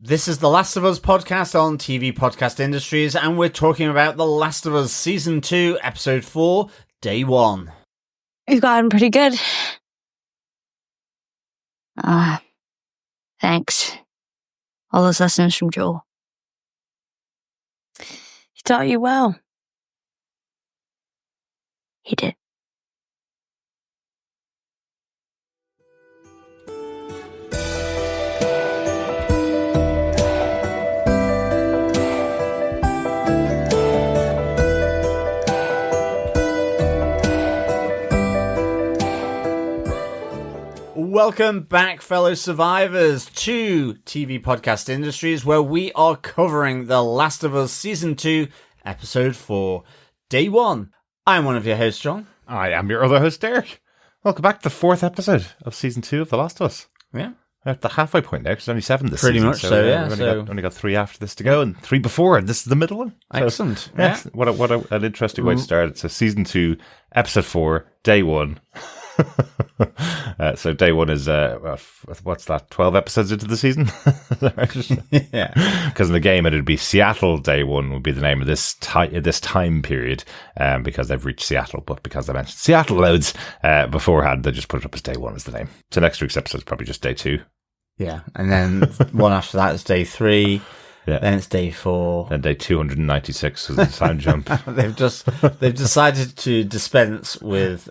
This is the Last of Us podcast on TV Podcast Industries, and we're talking about The Last of Us Season 2, Episode 4, Day 1. We've gotten pretty good. Thanks. All those lessons from Joel. He taught you well. He did. Welcome back, fellow survivors, to TV Podcast Industries, where we are covering The Last of Us Season 2, Episode 4, Day 1. I'm one of your hosts, John. I am your other host, Derek. Welcome back to the 4th episode of Season 2 of The Last of Us. Yeah. We're at the halfway point now, because there's only 7 this Pretty season. much so, yeah. We've only got 3 after this to go, and 3 before, and this is the middle one. So, excellent. Yeah. What an interesting way to start. So Season 2, Episode 4, Day 1. So Day 1 is, what's that, 12 episodes into the season? Yeah. Because in the game, it'd be Seattle Day 1 would be the name of this time period, because they've reached Seattle, but because they mentioned Seattle loads beforehand, they just put it up as Day 1 as the name. So next week's episode is probably just Day 2. Yeah, and then one after that is Day 3. Yeah. Then it's Day 4. Then Day 296 is the time jump. They've decided to dispense with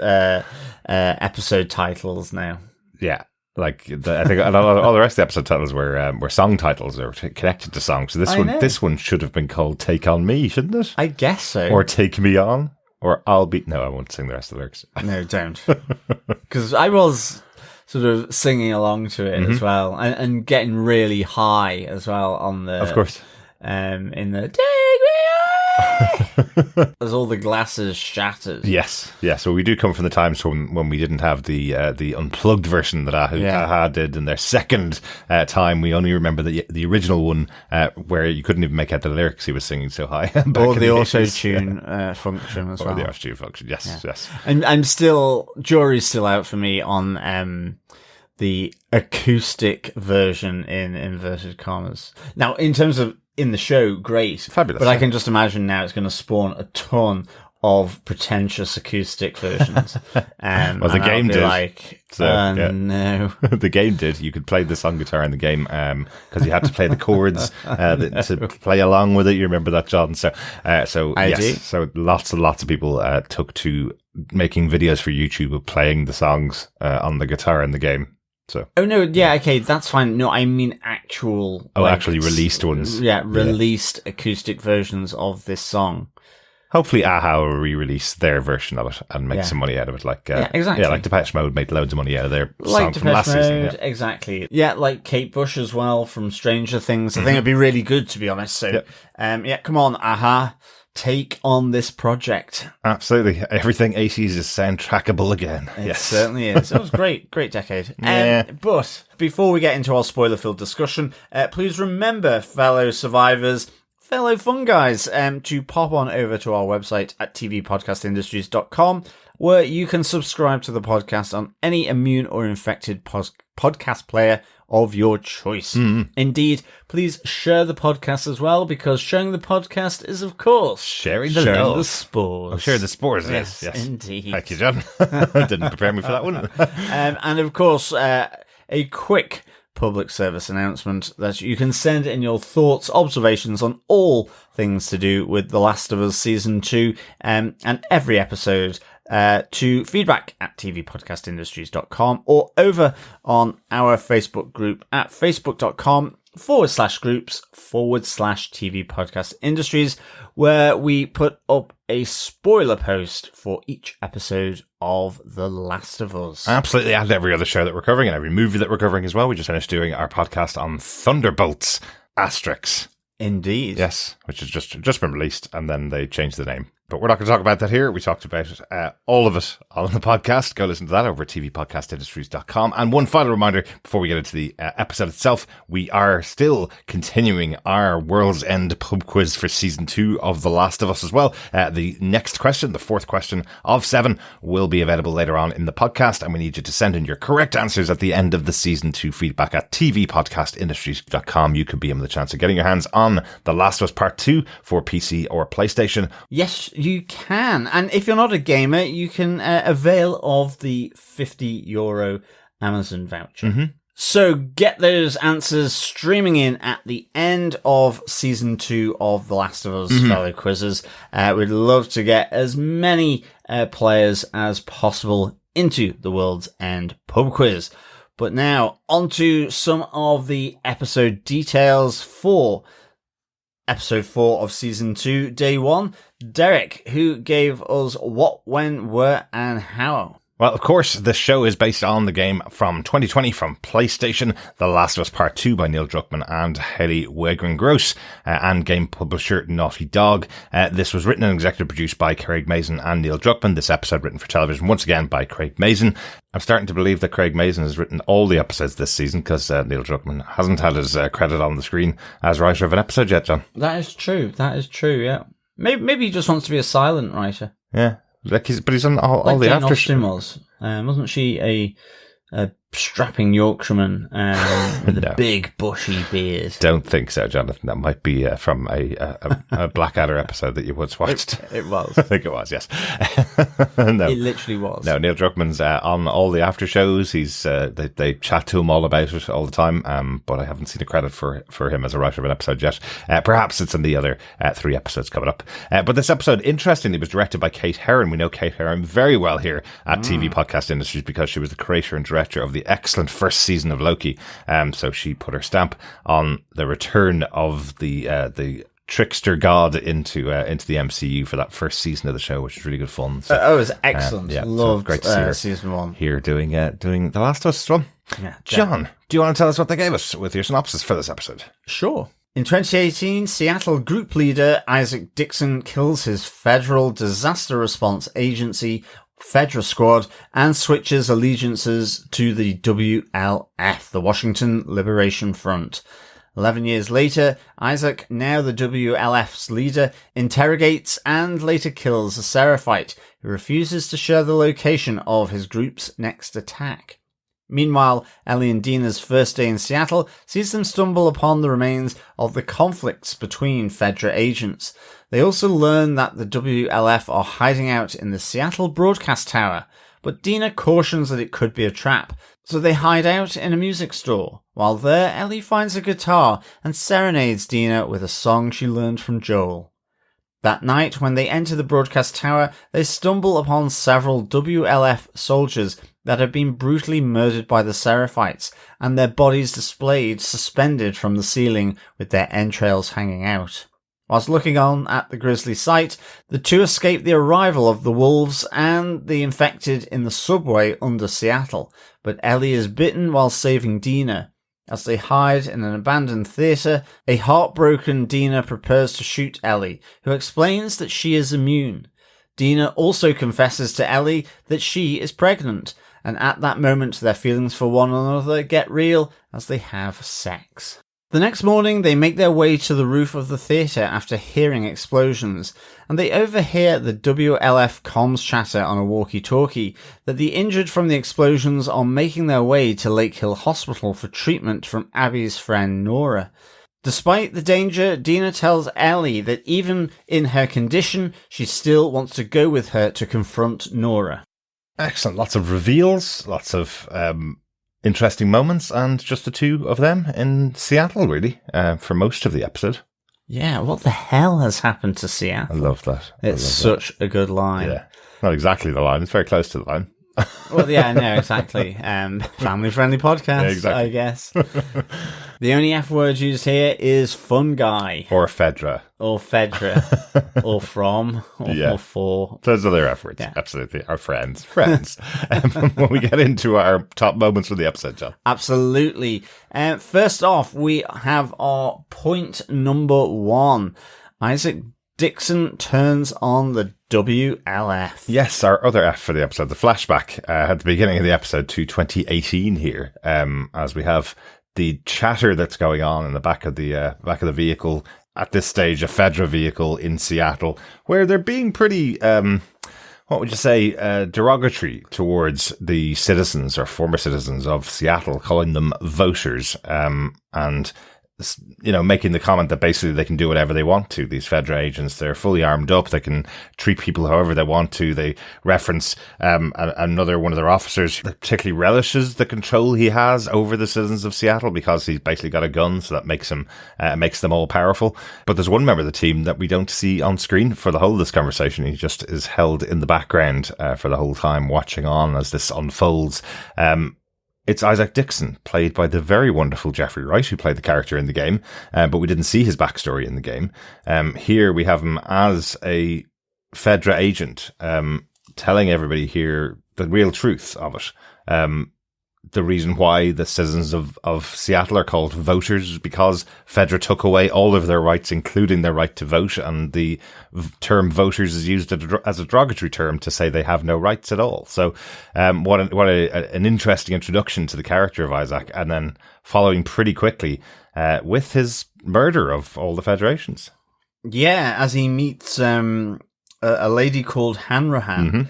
episode titles now. Yeah, like I think all the rest of the episode titles were song titles or connected to songs. So this one should have been called "Take on Me," shouldn't it? I guess so. Or "Take Me On," or "I'll Be." No, I won't sing the rest of the lyrics. No, don't. Because I was sort of singing along to it as well, and getting really high as well on the. Of course. In the "Take Me On," as all the glasses shattered. Yes, yeah. So we do come from the times when we didn't have the unplugged version that AHA did in their second time. We only remember the original one where you couldn't even make out the lyrics he was singing so high. Or the auto-tune function as well. Or the auto-tune function, yes, yes. And I'm still, jury's still out for me on the acoustic version in inverted commas. Now, in terms of in the show, great. Fabulous. But I can just imagine now it's going to spawn a ton of pretentious acoustic versions. Well, the game did. No. The game did. You could play the song guitar in the game because you had to play the chords to play along with it. You remember that, John? So I do. So lots and lots of people took to making videos for YouTube of playing the songs on the guitar in the game. So. Oh no, yeah, okay, that's fine. No, I mean actual. Actually released ones. Yeah, released acoustic versions of this song. Hopefully, AHA will re-release their version of it and make some money out of it. Like, exactly. Yeah, like Depeche Mode made loads of money out of their song from last season. Yeah. Exactly. Yeah, like Kate Bush as well from Stranger Things. I think it'd be really good, to be honest. So, come on, AHA. Take on this project. Absolutely. Everything 80s is soundtrackable again. It certainly is. It was great decade. But before we get into our spoiler-filled discussion, please remember, fellow survivors, fellow fun guys, to pop on over to our website at tvpodcastindustries.com, where you can subscribe to the podcast on any immune or infected podcast player of your choice. Indeed, please share the podcast as well, because sharing the podcast is, of course, sharing the spores. Oh, sharing the spores, yes. Indeed. Thank you, John. Didn't prepare me for that one. And of course, a quick public service announcement that you can send in your thoughts, observations on all things to do with The Last of Us Season 2 and every episode to feedback at tvpodcastindustries.com or over on our Facebook group at facebook.com/groups/TV Podcast Industries, where we put up a spoiler post for each episode of The Last of Us. Absolutely, and every other show that we're covering and every movie that we're covering as well. We just finished doing our podcast on Thunderbolts *. Indeed. Yes, which is just been released, and then they changed the name. But we're not going to talk about that here. We talked about all of it on the podcast. Go listen to that over at tvpodcastindustries.com. And one final reminder before we get into the episode itself, we are still continuing our World's End pub quiz for season 2 of The Last of Us as well. The next question, the 4th question of 7, will be available later on in the podcast. And we need you to send in your correct answers at the end of the season 2 feedback at tvpodcastindustries.com. You could be in with a chance of getting your hands on The Last of Us Part 2 for PC or PlayStation. Yes, you can. And if you're not a gamer, you can avail of the €50 Amazon voucher. Mm-hmm. So get those answers streaming in at the end of season 2 of The Last of Us fellow quizzes. We'd love to get as many players as possible into the World's End pub quiz. But now onto some of the episode details for Episode 4 of Season 2, Day 1. Derek, who gave us what, when, where, and how? Well, of course, the show is based on the game from 2020 from PlayStation, The Last of Us Part 2 by Neil Druckmann and Haley Wagram-Gross, and game publisher Naughty Dog. This was written and executive produced by Craig Mazin and Neil Druckmann. This episode written for television, once again, by Craig Mazin. I'm starting to believe that Craig Mazin has written all the episodes this season because Neil Druckmann hasn't had his credit on the screen as writer of an episode yet, John. That is true, yeah. Maybe he just wants to be a silent writer. Yeah. But he's on all like the Jane after Austen was. Wasn't she a strapping Yorkshireman with a big bushy beard? Don't think so, Jonathan. That might be from a Blackadder episode that you once watched. It was. I think it was, yes. No. It literally was. No, Neil Druckmann's on all the after shows. He's they chat to him all about it all the time, but I haven't seen a credit for him as a writer of an episode yet. Perhaps it's in the other 3 episodes coming up. But this episode, interestingly, was directed by Kate Herron. We know Kate Herron very well here at TV Podcast Industries because she was the creator and director of the excellent first season of Loki. So she put her stamp on the return of the trickster god into the MCU for that first season of the show, which was really good fun. So, it was excellent. Loved so great to see her season 1 here doing The Last of Us as well. Yeah, John, do you want to tell us what they gave us with your synopsis for this episode? Sure. In 2018, Seattle group leader Isaac Dixon kills his federal disaster response agency FEDRA squad and switches allegiances to the W.L.F, the Washington Liberation Front. 11 years later, Isaac, now the W.L.F's leader, interrogates and later kills a Seraphite who refuses to share the location of his group's next attack. Meanwhile, Ellie and Dinah's first day in Seattle sees them stumble upon the remains of the conflicts between FEDRA agents. They also learn that the W.L.F are hiding out in the Seattle broadcast tower, but Dinah cautions that it could be a trap, so they hide out in a music store. While there, Ellie finds a guitar and serenades Dinah with a song she learned from Joel. That night, when they enter the broadcast tower, they stumble upon several W.L.F soldiers that have been brutally murdered by the Seraphites, and their bodies displayed suspended from the ceiling with their entrails hanging out. Whilst looking on at the grisly sight, the two escape the arrival of the wolves and the infected in the subway under Seattle, but Ellie is bitten while saving Dinah. As they hide in an abandoned theatre, a heartbroken Dinah prepares to shoot Ellie, who explains that she is immune. Dinah also confesses to Ellie that she is pregnant, and at that moment their feelings for one another get real as they have sex. The next morning they make their way to the roof of the theatre after hearing explosions, and they overhear the W.L.F comms chatter on a walkie-talkie that the injured from the explosions are making their way to Lake Hill Hospital for treatment from Abby's friend Nora. Despite the danger, Dinah tells Ellie that even in her condition, she still wants to go with her to confront Nora. Excellent. Lots of reveals, lots of interesting moments, and just the two of them in Seattle, really, for most of the episode. Yeah, what the hell has happened to Seattle? I love that. It's such a good line. Yeah, not exactly the line. It's very close to the line. Well, yeah, no, exactly. Family-friendly podcast, yeah, exactly. I guess. The only F word used here is fungi. Or FEDRA. Or FEDRA. Or from. Or for. Those are their F words. Yeah. Absolutely. Our friends. When we get into our top moments from the episode, John. Absolutely. First off, we have our point number 1. Isaac Dixon turns on the W.L.F. Yes, our other F for the episode, the flashback at the beginning of the episode to 2018 here, as we have the chatter that's going on in the back of the vehicle. At this stage, a FEDRA vehicle in Seattle, where they're being pretty, what would you say, derogatory towards the citizens or former citizens of Seattle, calling them voters, and making the comment that basically they can do whatever they want to. These FEDRA agents, they're fully armed up. They can treat people however they want to. They reference another one of their officers that particularly relishes the control he has over the citizens of Seattle because he's basically got a gun, so that makes them all powerful. But there's one member of the team that we don't see on screen for the whole of this conversation. He just is held in the background for the whole time, watching on as this unfolds. It's Isaac Dixon, played by the very wonderful Jeffrey Wright, who played the character in the game, but we didn't see his backstory in the game. Here we have him as a FEDRA agent, telling everybody here the real truth of it. The reason why the citizens of Seattle are called voters is because FEDRA took away all of their rights, including their right to vote, and the term voters is used as a derogatory term to say they have no rights at all. So what an interesting introduction to the character of Isaac, and then following pretty quickly with his murder of all the Federations. Yeah, as he meets a lady called Hanrahan.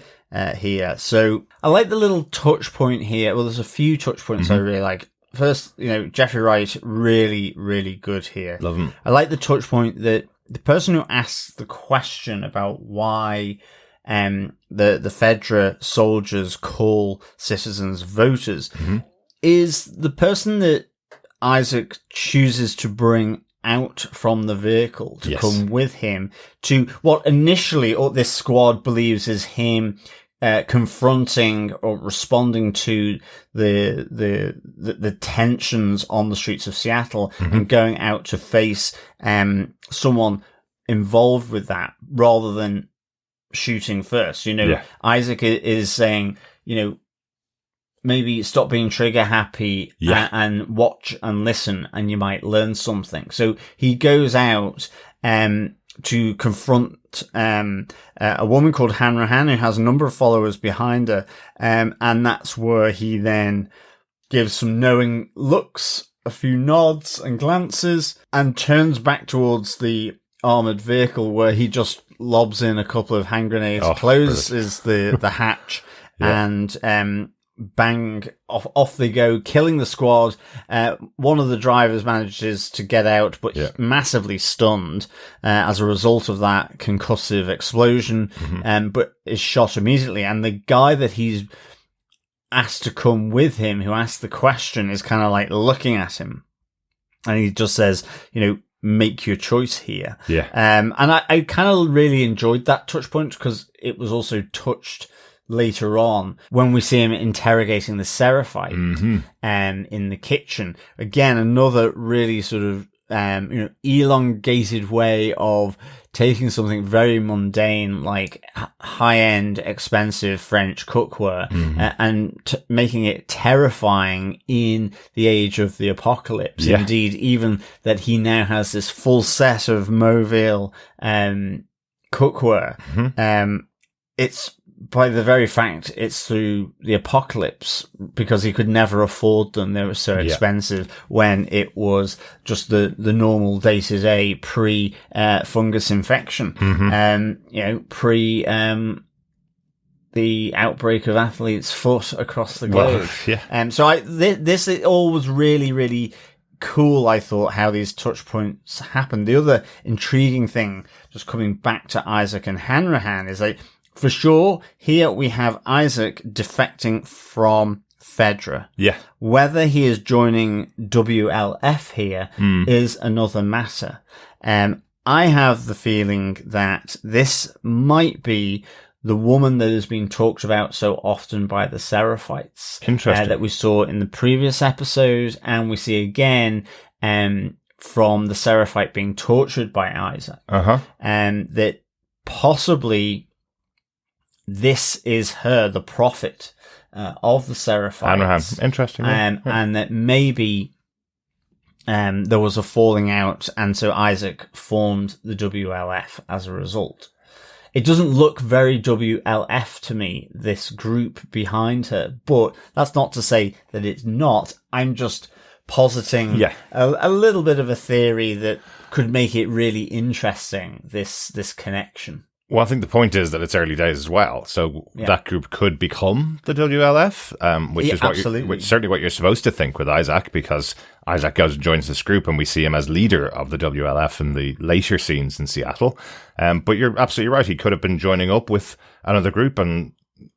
Here. So I like the little touch point here. Well, there's a few touch points I really like. First, Jeffrey Wright, really, really good here. Love him. I like the touch point that the person who asks the question about why the FEDRA soldiers call citizens voters is the person that Isaac chooses to bring out from the vehicle to come with him to what initially this squad believes is him confronting or responding to the tensions on the streets of Seattle and going out to face someone involved with that rather than shooting first. Isaac is saying, maybe stop being trigger happy and watch and listen and you might learn something. So he goes out to confront a woman called Hanrahan who has a number of followers behind her. And that's where he then gives some knowing looks, a few nods and glances, and turns back towards the armoured vehicle where he just lobs in a couple of hand grenades, closes the hatch, and bang, off they go, killing the squad. One of the drivers manages to get out, but massively stunned as a result of that concussive explosion, but is shot immediately. And the guy that he's asked to come with him, who asked the question, is kind of like looking at him. And he just says, make your choice here. And I kind of really enjoyed that touch point because it was also touched later on when we see him interrogating the Seraphite in the kitchen. Again, another really sort of elongated way of taking something very mundane like high-end expensive French cookware and making it terrifying in the age of the apocalypse. Indeed, even that he now has this full set of Mobile cookware. It's by the very fact it's through the apocalypse because he could never afford them. They were so expensive when it was just the normal day-to-day pre-fungus infection. Pre the outbreak of athlete's foot across the globe. So this all was really, really cool, I thought, how these touch points happened. The other intriguing thing, just coming back to Isaac and Hanrahan, is like, for sure, here we have Isaac defecting from FEDRA. Whether he is joining W.L.F here is another matter. I have the feeling that this might be the woman that has been talked about so often by the Seraphites. Interesting. That we saw in the previous episode, and we see again from the Seraphite being tortured by Isaac. That possibly this is her, the prophet of the Seraphites. Interesting. And that maybe there was a falling out, and so Isaac formed the W.L.F. as a result. It doesn't look very W.L.F. to me, this group behind her, but that's not to say that it's not. I'm just positing a little bit of a theory that could make it really interesting, this connection. Well, I think the point is that it's early days as well. So that group could become the W.L.F., which is certainly what you're supposed to think with Isaac, because Isaac goes and joins this group and we see him as leader of the W.L.F. in the later scenes in Seattle. But you're absolutely right. He could have been joining up with another group, and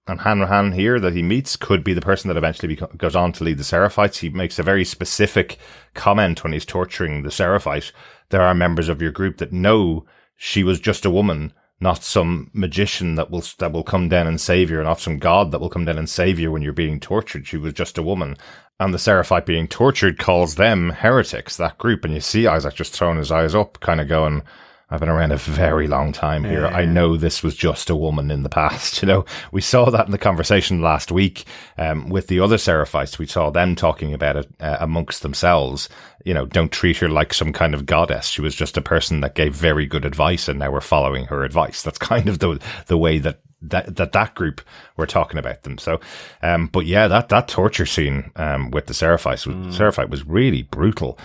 Hanrahan here that he meets could be the person that eventually goes on to lead the Seraphites. He makes a very specific comment when he's torturing the Seraphite. There are members of your group that know she was just a woman, not some magician that will come down and save you, or not some god that will come down and save you when you're being tortured. She was just a woman. And the Seraphite being tortured calls them heretics, that group. And you see Isaac just throwing his eyes up, kind of going, I've been around a very long time here. I know this was just a woman in the past. You know, we saw that in the conversation last week with the other Seraphites. We saw them talking about it amongst themselves. You know, don't treat her like some kind of goddess. She was just a person that gave very good advice, and now we're following her advice. That's kind of the way that group were talking about them. So, but yeah, that torture scene with the Seraphite was really brutal.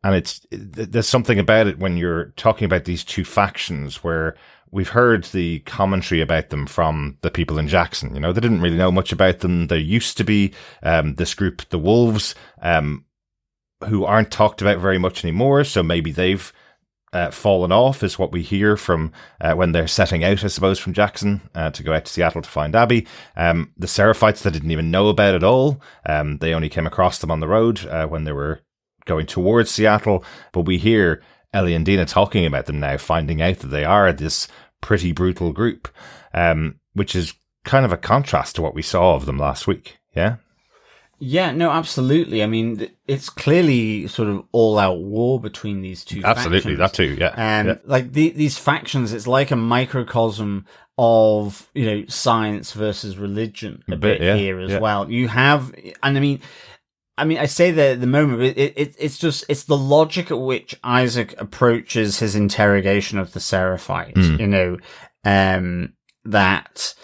And there's something about it when you're talking about these two factions where we've heard the commentary about them from the people in Jackson. You know, they didn't really know much about them. There used to be this group, the Wolves, who aren't talked about very much anymore. So maybe they've fallen off, is what we hear from when they're setting out, I suppose, from Jackson to go out to Seattle to find Abby. The Seraphites, they didn't even know about at all. They only came across them on the road when they were going towards Seattle, but we hear Ellie and Dinah talking about them now, finding out that they are this pretty brutal group, which is kind of a contrast to what we saw of them last week. Yeah? Yeah, no, absolutely. I mean, it's clearly sort of all-out war between these two absolutely, factions. That too, yeah. And like these factions, it's like a microcosm of, you know, science versus religion a bit here as well. You have, and I mean, I say that at the moment, but it's the logic at which Isaac approaches his interrogation of the Seraphite, you know, that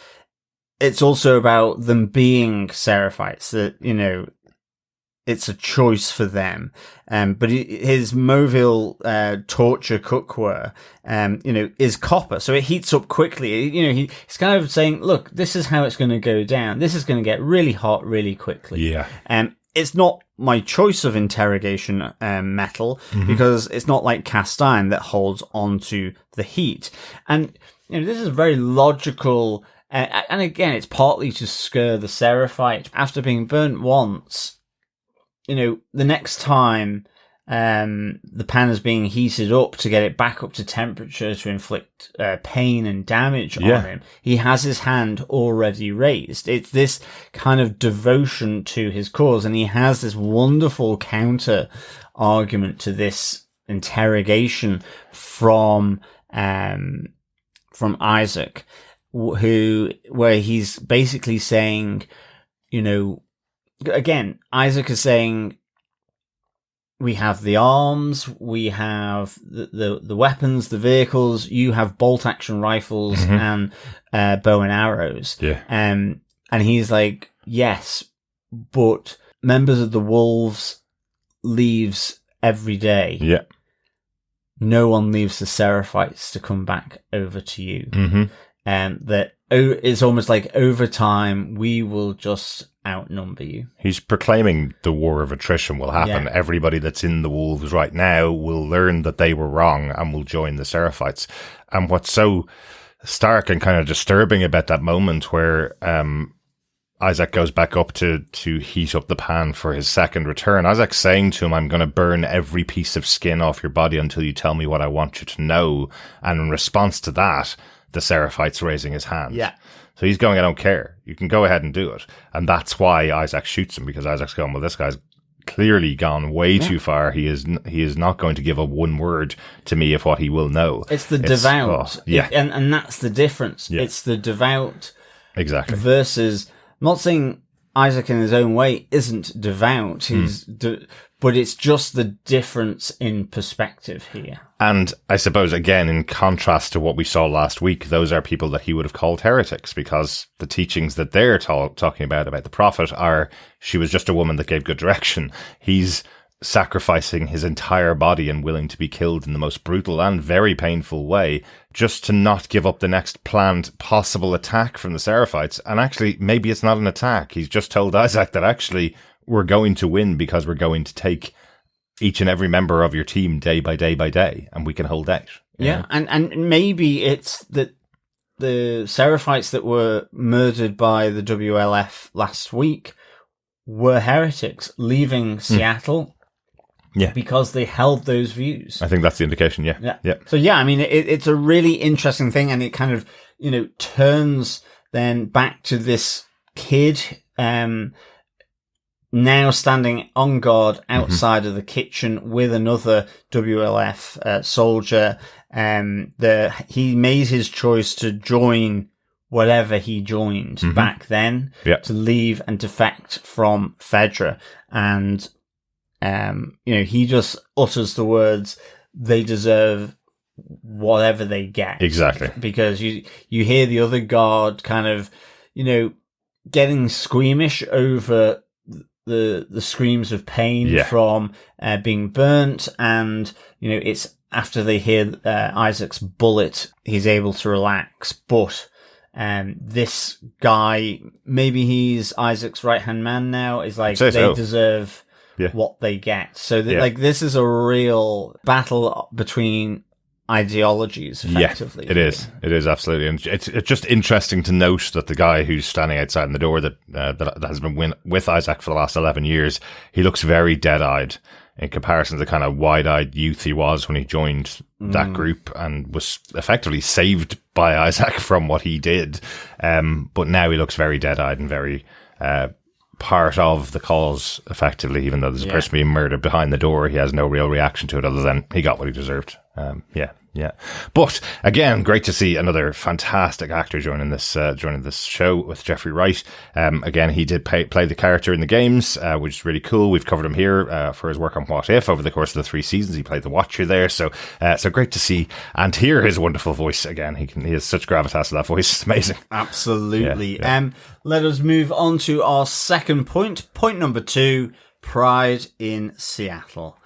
it's also about them being Seraphites, that, you know, it's a choice for them. But his Mobile torture cookware, you know, is copper, so it heats up quickly. You know, he's kind of saying, look, this is how it's going to go down. This is going to get really hot really quickly. Yeah. It's not my choice of interrogation metal, because it's not like cast iron that holds onto the heat. And, you know, this is very logical. And again, it's partly to scare the Seraphite. After being burnt once, you know, the next time the pan is being heated up to get it back up to temperature to inflict pain and damage on him, he has his hand already raised. It's this kind of devotion to his cause, and he has this wonderful counter argument to this interrogation from Isaac, where he's basically saying, you know, again, Isaac is saying, we have the arms, we have the weapons, the vehicles, you have bolt action rifles and bow and arrows. Yeah. And he's like, yes, but members of the Wolves leaves every day. Yeah. No one leaves the Seraphites to come back over to you. And that it's almost like over time, we will just outnumber you. He's proclaiming the war of attrition will happen. Yeah. Everybody that's in the Wolves right now will learn that they were wrong and will join the Seraphites. And what's so stark and kind of disturbing about that moment where Isaac goes back up to heat up the pan for his second return, Isaac's saying to him, I'm going to burn every piece of skin off your body until you tell me what I want you to know. And in response to that, the Seraphite's raising his hand. Yeah. So he's going, I don't care. You can go ahead and do it. And that's why Isaac shoots him, because Isaac's going, well, this guy's clearly gone way too far. He is not going to give a one word to me of what he will know. It's the devout. Yeah. And that's the difference. Yeah. It's the devout. Exactly. Versus, I'm not saying Isaac in his own way isn't devout. But it's just the difference in perspective here. And I suppose, again, in contrast to what we saw last week, those are people that he would have called heretics, because the teachings that they're talking about the prophet are, she was just a woman that gave good direction. He's sacrificing his entire body and willing to be killed in the most brutal and very painful way just to not give up the next planned possible attack from the Seraphites. And actually, maybe it's not an attack. He's just told Isaac that actually we're going to win because we're going to take each and every member of your team day by day by day, and we can hold out. Yeah, and maybe it's that the Seraphites that were murdered by the W.L.F. last week were heretics leaving Seattle. Yeah, because they held those views. I think that's the indication. Yeah. So yeah, I mean, it's a really interesting thing, and it kind of, turns then back to this kid, now standing on guard outside of the kitchen with another W.L.F. Soldier. He made his choice to join whatever he joined back then, to leave and defect from FEDRA, and he just utters the words, they deserve whatever they get. Exactly. Because you hear the other guard kind of, getting squeamish over the screams of pain from being burnt. And, it's after they hear Isaac's bullet, he's able to relax. But this guy, maybe he's Isaac's right-hand man now, is like, they deserve what they get. So this is a real battle between ideologies, effectively. Yeah, it is. It is, absolutely. And it's just interesting to note that the guy who's standing outside in the door that has been with Isaac for the last 11 years, he looks very dead-eyed in comparison to the kind of wide-eyed youth he was when he joined that group and was effectively saved by Isaac from what he did. But now he looks very dead-eyed and very part of the cause, effectively, even though there's a person being murdered behind the door. He has no real reaction to it other than he got what he deserved. But again, great to see another fantastic actor joining this show with Jeffrey Wright. Again, he did play the character in the games, which is really cool. We've covered him here for his work on What If over the course of the 3 seasons. He played the Watcher there, so great to see and hear his wonderful voice again. He has such gravitas to that voice. It's amazing. Absolutely. Let us move on to our second point. Point number 2: Pride in Seattle.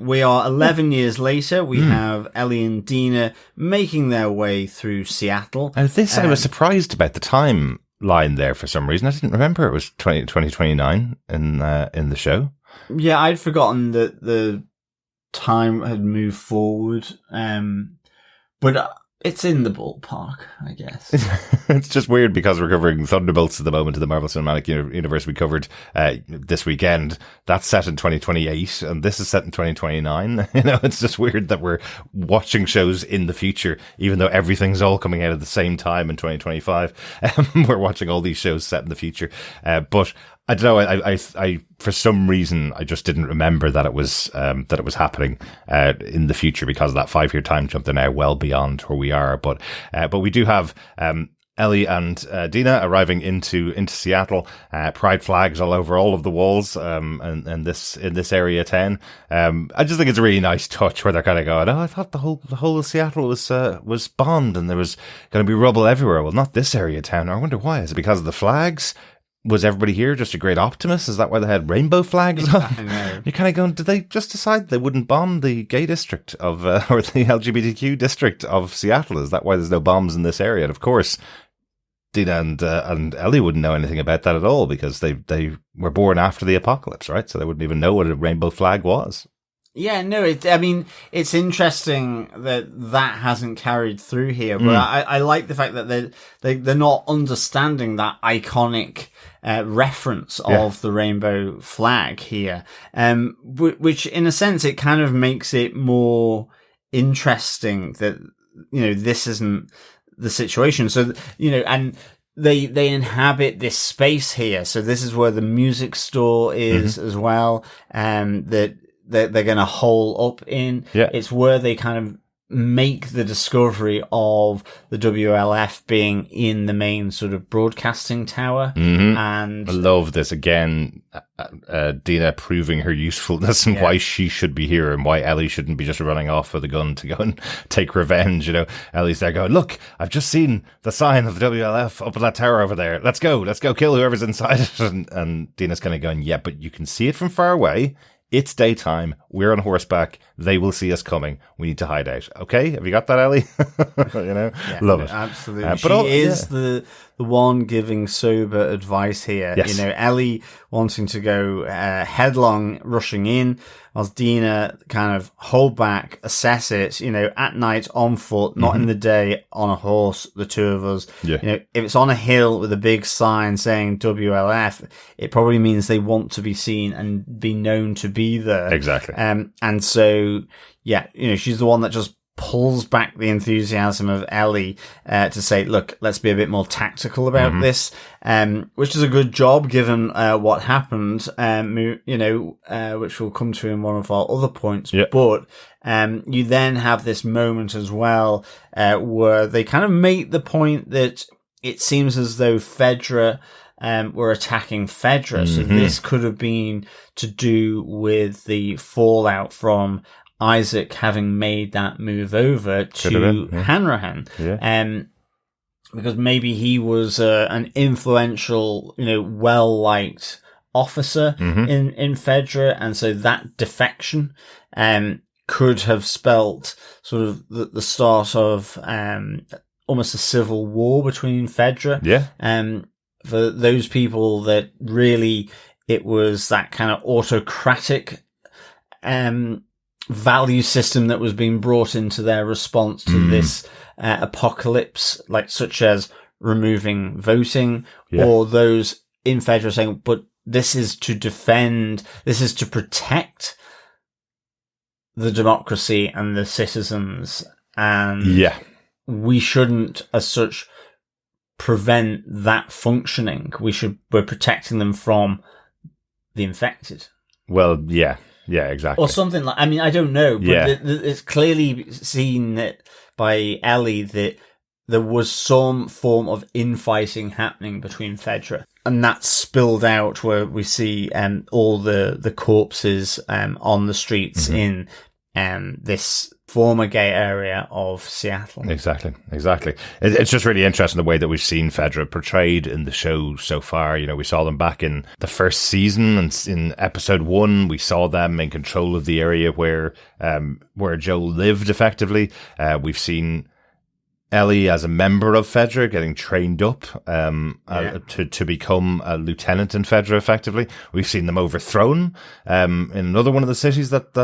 We are 11 years later. We have Ellie and Dinah making their way through Seattle. And this, I was surprised about the timeline there for some reason. I didn't remember it was 2029 in the show. Yeah, I'd forgotten that the time had moved forward. But it's in the ballpark, I guess. It's just weird because we're covering Thunderbolts at the moment in the Marvel Cinematic Universe we covered this weekend. That's set in 2028 and this is set in 2029. It's just weird that we're watching shows in the future, even though everything's all coming out at the same time in 2025. We're watching all these shows set in the future. But I don't know. I for some reason I just didn't remember that it was happening in the future because of that 5-year time jump. They're now well beyond where we are. But we do have Ellie and Dinah arriving into Seattle. Pride flags all over all of the walls. And this in this area 10. I just think it's a really nice touch where they're kind of going, oh, I thought the whole of Seattle was bombed and there was going to be rubble everywhere. Well, not this area 10. I wonder why. Is it because of the flags? Was everybody here just a great optimist? Is that why they had rainbow flags on? You're kind of going, did they just decide they wouldn't bomb the gay district of, or the LGBTQ district of Seattle? Is that why there's no bombs in this area? And of course, Dinah and Ellie wouldn't know anything about that at all because they were born after the apocalypse, right? So they wouldn't even know what a rainbow flag was. Yeah, no, it's interesting that hasn't carried through here, but I like the fact that they're not understanding that iconic reference of the rainbow flag here, which in a sense it kind of makes it more interesting that this isn't the situation. So and they inhabit this space here. So this is where the music store is as well, that they're going to hole up in. Yeah. It's where they kind of make the discovery of the W.L.F being in the main sort of broadcasting tower. And I love this again. Dinah proving her usefulness and why she should be here and why Ellie shouldn't be just running off with a gun to go and take revenge. You know, Ellie's there going, look, I've just seen the sign of the W.L.F up in that tower over there. Let's go kill whoever's inside it. And Dinah's kind of going, yeah, but you can see it from far away. It's daytime. We're on horseback. They will see us coming. We need to hide out. Okay, have you got that, Ellie? You know, love it. Absolutely. She is the one giving sober advice here. Yes. You know, Ellie wanting to go headlong, rushing in, whilst Dinah kind of hold back, assess it. You know, at night on foot, not in the day on a horse. The two of us. Yeah. You know, if it's on a hill with a big sign saying W.L.F, it probably means they want to be seen and be known to be there. Exactly. And so, yeah, you know, she's the one that just pulls back the enthusiasm of Ellie to say, look, let's be a bit more tactical about this, which is a good job given what happened, you know, which we'll come to in one of our other points. Yep. But you then have this moment as well where they kind of make the point that it seems as though FEDRA were attacking FEDRA. So this could have been to do with the fallout from Isaac having made that move over to Hanrahan. Because maybe he was an influential, you know, well-liked officer in FEDRA, and so that defection could have spelt sort of the start of almost a civil war between FEDRA. For those people that really, it was that kind of autocratic value system that was being brought into their response to this apocalypse, like such as removing voting, or those in FEDRA saying, but this is to defend, this is to protect the democracy and the citizens, and we shouldn't as such prevent that functioning. We're protecting them from the infected. Well, yeah, exactly. Or something like, I mean, I don't know, but it's clearly seen that by Ellie that there was some form of infighting happening between FEDRA. And that spilled out where we see all the corpses on the streets in this former gay area of Seattle. Exactly. It's just really interesting the way that we've seen FEDRA portrayed in the show so far. You know, we saw them back in the first season, and in episode 1, we saw them in control of the area where Joel lived effectively. We've seen Ellie as a member of FEDRA getting trained up to become a lieutenant in FEDRA effectively. We've seen them overthrown in another one of the cities that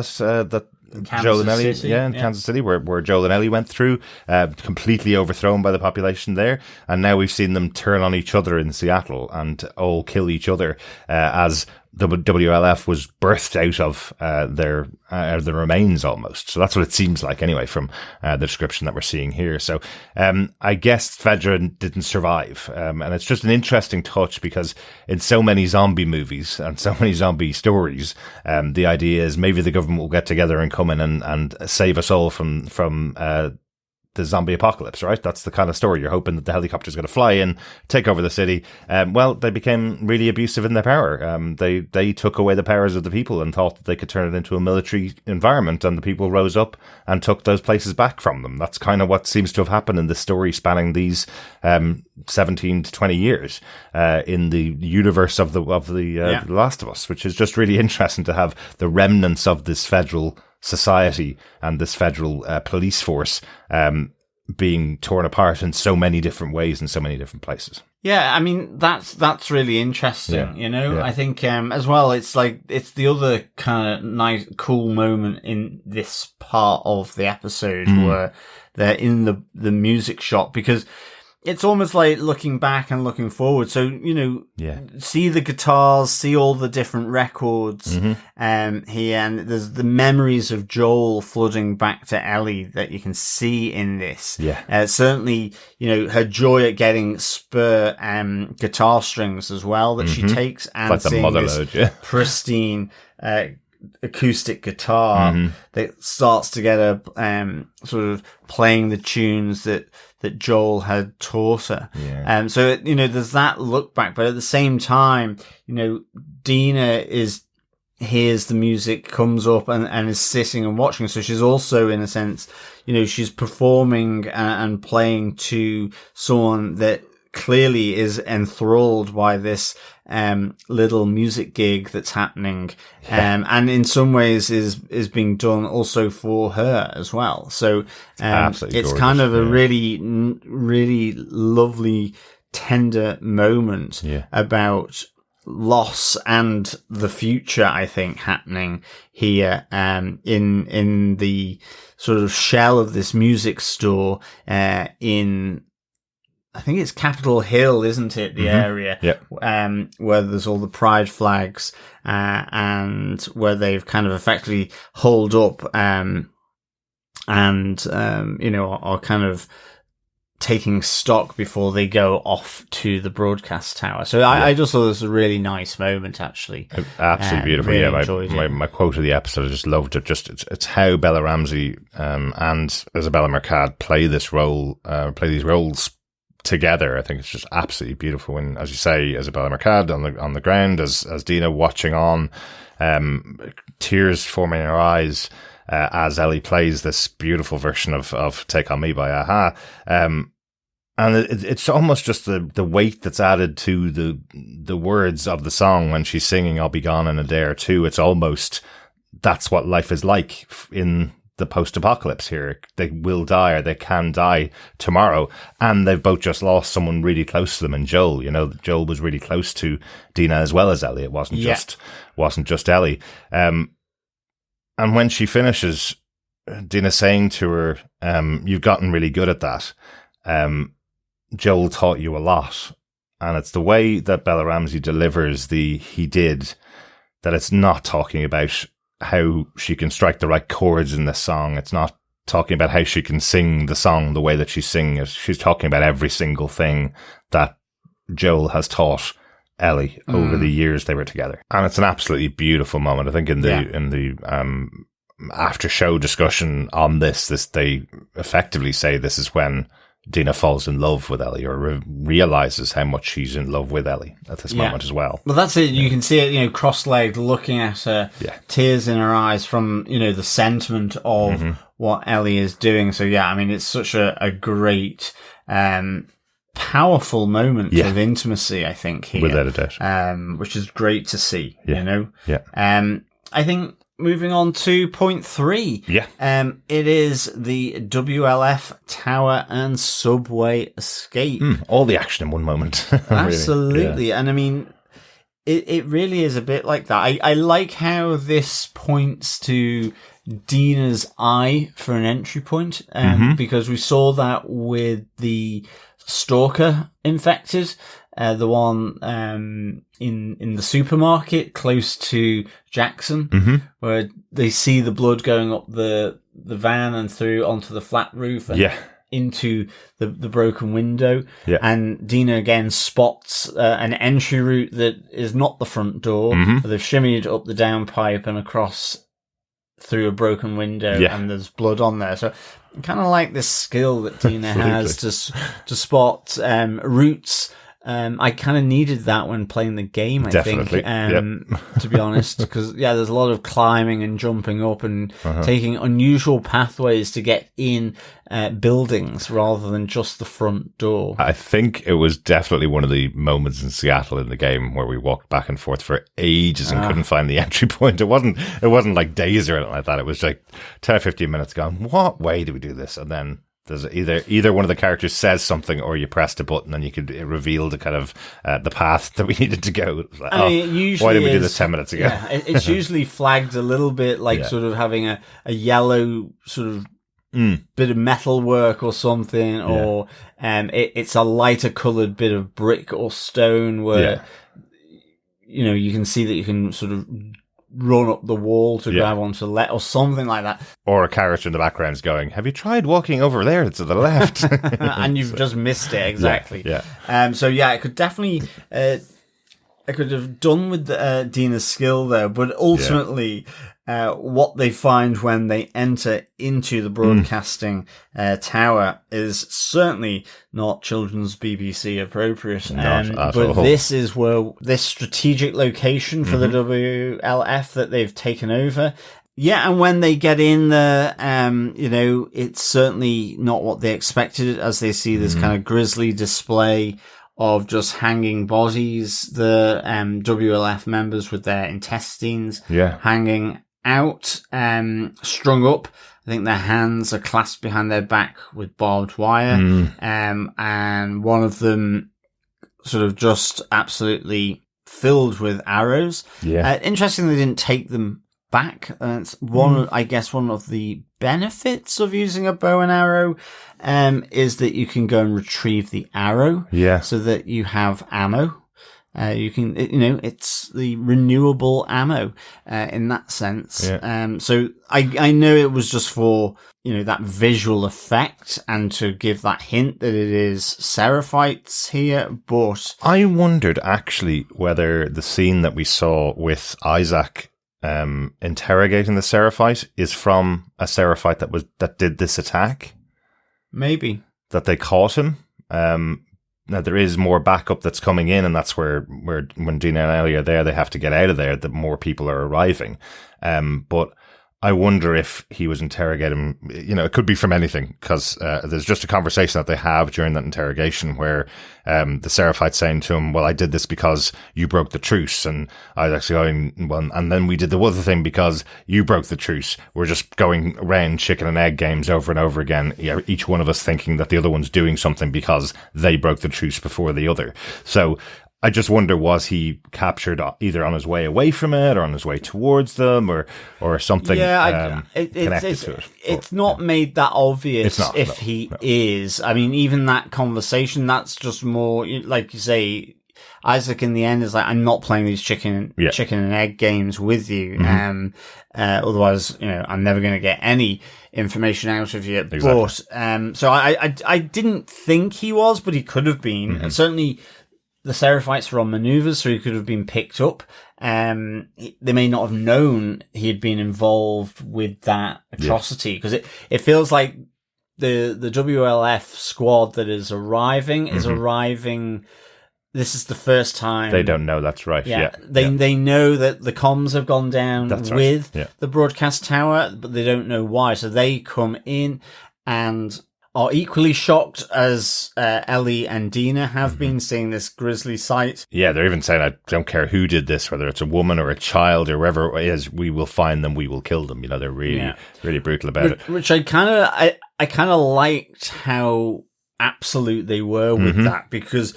Joel and Ellie, Kansas City, where Joel and Ellie went through, completely overthrown by the population there, and now we've seen them turn on each other in Seattle and all kill each other as the W.L.F was birthed out of the remains almost. So that's what it seems like anyway from the description that we're seeing here. So I guess FEDRA didn't survive, and it's just an interesting touch because in so many zombie movies and so many zombie stories, the idea is maybe the government will get together and come in and save us all from the zombie apocalypse, right? That's the kind of story. You're hoping that the helicopter's going to fly in, take over the city. Well, they became really abusive in their power. They took away the powers of the people and thought that they could turn it into a military environment, and the people rose up and took those places back from them. That's kind of what seems to have happened in this story spanning these 17 to 20 years in the universe of the Last of Us, which is just really interesting to have the remnants of this federal society and this federal police force being torn apart in so many different ways in so many different places. Yeah, I mean, that's really interesting, you know? Yeah. I think, as well, it's like, it's the other kind of nice, cool moment in this part of the episode where they're in the music shop, because it's almost like looking back and looking forward. So, you know, see the guitars, see all the different records here, and there's the memories of Joel flooding back to Ellie that you can see in this. Certainly, you know, her joy at getting spur guitar strings as well that she takes, and like seeing the mother this load, pristine acoustic guitar that starts to get a sort of playing the tunes that Joel had taught her. Yeah. So, there's that look back, but at the same time, Dinah hears the music, comes up and is sitting and watching. So she's also, in a sense, she's performing and playing to someone that clearly is enthralled by this little music gig that's happening, and in some ways is being done also for her as well. So it's gorgeous, kind of a really lovely, tender moment about loss and the future, I think, happening here in the sort of shell of this music store in, I think it's Capitol Hill, isn't it? The area where there's all the pride flags and where they've kind of effectively holed up are kind of taking stock before they go off to the broadcast tower. So I just thought this was a really nice moment, actually. Absolutely beautiful. Really my quote of the episode, I just loved it. It's how Bella Ramsey and Isabella Mercad play these roles together. I think it's just absolutely beautiful. And as you say, Isabella Mercad on the ground as Dinah watching on, tears forming in her eyes as Ellie plays this beautiful version of Take On Me by a-ha. And it's almost just the weight that's added to the words of the song when she's singing I'll Be Gone in a Day or Two. It's almost, that's what life is like in the post-apocalypse here. They will die, or they can die tomorrow, and they've both just lost someone really close to them. And Joel, Joel was really close to Dinah as well as Ellie. It wasn't just Ellie. And when she finishes, Dinah saying to her, "You've gotten really good at that. Joel taught you a lot." And it's the way that Bella Ramsey delivers he did, that it's not talking about how she can strike the right chords in this song. It's not talking about how she can sing the song the way that she's singing it. She's talking about every single thing that Joel has taught Ellie over the years they were together. And it's an absolutely beautiful moment. I think in the after show discussion on this, they effectively say this is when Dinah falls in love with Ellie, or realizes how much she's in love with Ellie at this moment as well. Well, that's it. You can see it, cross-legged, looking at her, tears in her eyes from, the sentiment of what Ellie is doing. So, it's such a great, powerful moment of intimacy, I think, here. Without a doubt. Which is great to see, Yeah. I think, moving on to point 3. It is the W.L.F. tower and subway escape. All the action in one moment. Absolutely. Yeah. And it really is a bit like that. I like how this points to Dinah's eye for an entry point, because we saw that with the stalker infected. The one in the supermarket close to Jackson, where they see the blood going up the van and through onto the flat roof and into the broken window. And Dinah again spots an entry route that is not the front door. They've shimmied up the downpipe and across through a broken window, and there's blood on there. So I kind of like this skill that Dinah has to spot routes. I kind of needed that when playing the game, I think, to be honest, because there's a lot of climbing and jumping up and taking unusual pathways to get in buildings rather than just the front door. I think it was definitely one of the moments in Seattle in the game where we walked back and forth for ages and couldn't find the entry point. It wasn't like days or anything like that. It was like 10 or 15 minutes gone, what way do we do this? And then there's either one of the characters says something, or you pressed a button and it revealed the kind of the path that we needed to go. It was like, why did we do this 10 minutes ago? It's usually flagged a little bit like sort of having a yellow sort of bit of metal work or something, or it's a lighter coloured bit of brick or stone where you can see that you can sort of run up the wall to grab onto the left or something like that. Or a character in the background is going, have you tried walking over there to the left? And you've just missed it, exactly. So it could definitely done with Dina's skill there, but ultimately, what they find when they enter into the broadcasting tower is certainly not children's BBC appropriate. But all. This is where this strategic location for the W.L.F. that they've taken over. Yeah, and when they get in there, it's certainly not what they expected as they see this kind of grisly display of just hanging bodies, the W.L.F. members with their intestines hanging out, strung up. I think their hands are clasped behind their back with barbed wire, and one of them sort of just absolutely filled with arrows. Yeah. Interestingly, they didn't take them back. It's I guess one of the benefits of using a bow and arrow is that you can go and retrieve the arrow so that you have ammo. You can, it's the renewable ammo in that sense. So I know it was just for, that visual effect and to give that hint that it is Seraphites here, but I wondered actually whether the scene that we saw with Isaac interrogating the Seraphite is from a Seraphite that did this attack. Maybe. That they caught him. Now there is more backup that's coming in, and that's where when Dinah and Ellie are there, they have to get out of there, that more people are arriving. But I wonder if he was interrogating, it could be from anything, because there's just a conversation that they have during that interrogation where the Seraphite's saying to him, well, I did this because you broke the truce. And I was actually going, well, and then we did the other thing because you broke the truce. We're just going around chicken and egg games over and over again, each one of us thinking that the other one's doing something because they broke the truce before the other. So I just wonder, was he captured either on his way away from it or on his way towards them or something connected to it? It's not made that obvious he is. I mean, even that conversation, that's just more, like you say, Isaac in the end is like, I'm not playing these chicken and egg games with you. Otherwise, I'm never going to get any information out of you. Exactly. But, so I didn't think he was, but he could have been. And certainly, the Seraphites were on maneuvers, so he could have been picked up. They may not have known he had been involved with that atrocity, because it feels like the W.L.F. squad that is arriving is arriving. This is the first time they don't know. That's right. They know that the comms have gone down the broadcast tower, but they don't know why. So they come in and are equally shocked as Ellie and Dinah have been seeing this grisly sight. Yeah, they're even saying, I don't care who did this, whether it's a woman or a child or whoever it is, we will find them, we will kill them. They're really, really brutal about it. Which I kind of liked how absolute they were with that, because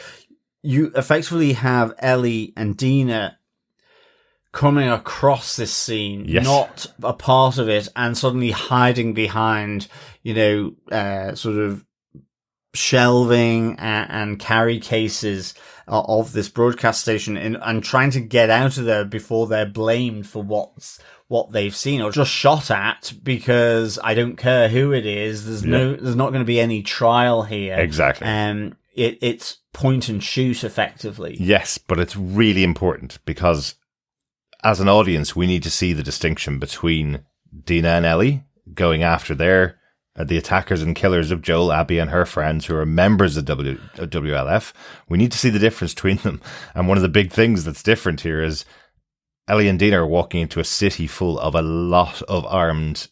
you effectively have Ellie and Dinah coming across this scene, not a part of it, and suddenly hiding behind, sort of shelving and carry cases of this broadcast station and trying to get out of there before they're blamed for what they've seen or just shot at, because I don't care who it is. There's not going to be any trial here. Exactly. It's point and shoot effectively. Yes, but it's really important because as an audience, we need to see the distinction between Dinah and Ellie going after the attackers and killers of Joel, Abby, and her friends who are members of W.L.F. We need to see the difference between them. And one of the big things that's different here is Ellie and Dinah are walking into a city full of a lot of armed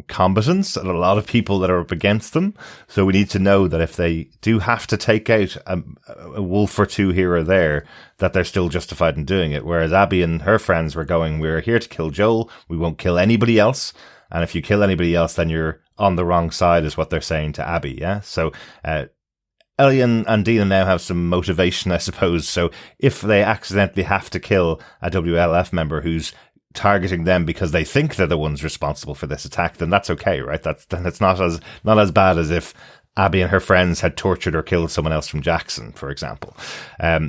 combatants and a lot of people that are up against them. So we need to know that if they do have to take out a wolf or two here or there, that they're still justified in doing it. Whereas Abby and her friends were going, we're here to kill Joel. We won't kill anybody else. And if you kill anybody else, then you're on the wrong side, is what they're saying to Abby. Yeah. So, Ellie and Dinah now have some motivation, I suppose. So if they accidentally have to kill a W.L.F. member who's targeting them because they think they're the ones responsible for this attack, then that's okay, right? Then it's not as bad as if Abby and her friends had tortured or killed someone else from Jackson, for example.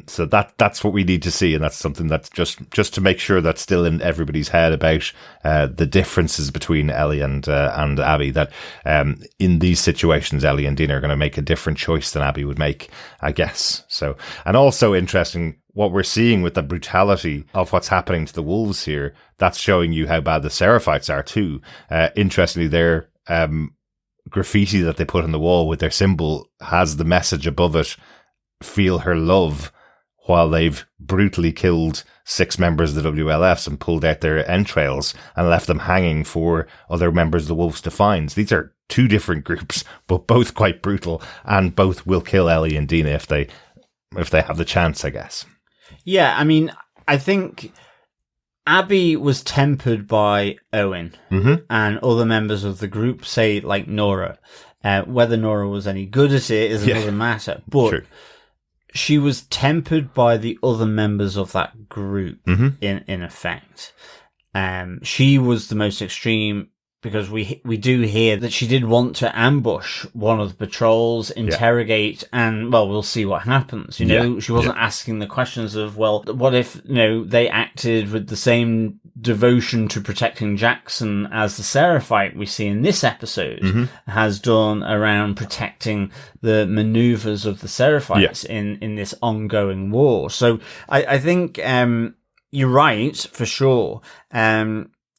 So that's what we need to see, and that's something that's just to make sure that's still in everybody's head about the differences between Ellie and Abby. That in these situations, Ellie and Dinah are going to make a different choice than Abby would make, I guess. So, and also interesting, what we're seeing with the brutality of what's happening to the wolves here, that's showing you how bad the Seraphites are too. Interestingly, their graffiti that they put on the wall with their symbol has the message above it, "Feel her love," while they've brutally killed 6 members of the WLFs and pulled out their entrails and left them hanging for other members of the Wolves to find. These are 2 different groups, but both quite brutal, and both will kill Ellie and Dinah if they have the chance, I guess. Yeah, I mean, I think Abby was tempered by Owen and other members of the group, say, like Nora. Whether Nora was any good at it is another matter. But True. She was tempered by the other members of that group, in effect. She was the most extreme, because we do hear that she did want to ambush one of the patrols, interrogate, and, well, we'll see what happens. You know, she wasn't asking the questions of, well, what if, they acted with the same devotion to protecting Jackson as the Seraphite we see in this episode has done around protecting the maneuvers of the Seraphites in this ongoing war. So I think you're right, for sure.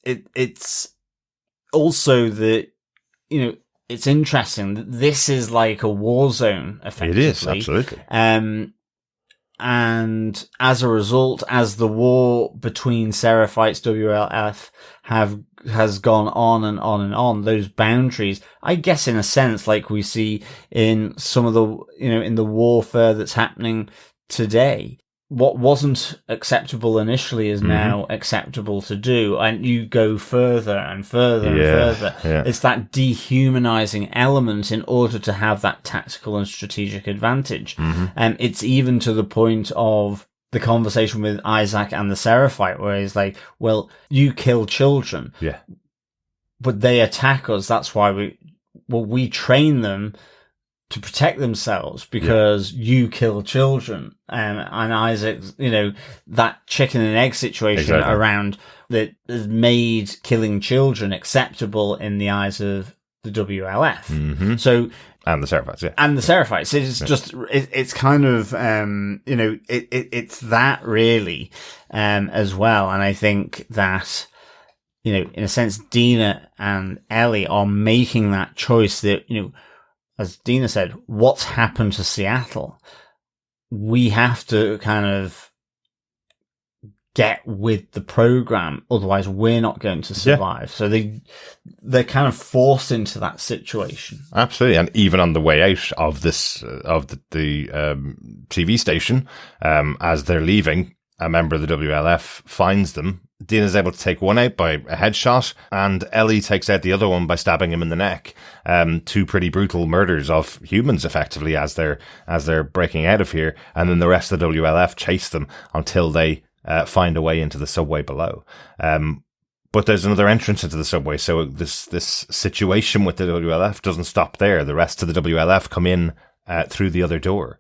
It's also that, it's interesting that this is like a war zone, effectively. It is, absolutely. And as a result, as the war between Seraphites, W.L.F. has gone on and on and on, those boundaries, I guess in a sense, like we see in some of the, in the warfare that's happening today, what wasn't acceptable initially is now acceptable to do, and you go further and further and further. Yeah. It's that dehumanizing element in order to have that tactical and strategic advantage. And it's even to the point of the conversation with Isaac and the Seraphite, where he's like, well, you kill children, but they attack us. That's why we train them to protect themselves, because you kill children. And Isaac's, that chicken and egg situation around that has made killing children acceptable in the eyes of the WLF. So, and the Seraphites, and the Seraphites. It's just, it's kind of, it's that really, as well. And I think that, in a sense, Dinah and Ellie are making that choice that, as Dinah said, what's happened to Seattle? We have to kind of get with the program, otherwise we're not going to survive. So they're kind of forced into that situation. Absolutely, and even on the way out of this of the TV station, as they're leaving, a member of the WLF finds them. Dinah's able to take one out by a headshot, and Ellie takes out the other one by stabbing him in the neck. 2 pretty brutal murders of humans, effectively, as they're breaking out of here. And then the rest of the WLF chase them until they find a way into the subway below. But there's another entrance into the subway, so this situation with the WLF doesn't stop there. The rest of the WLF come in through the other door,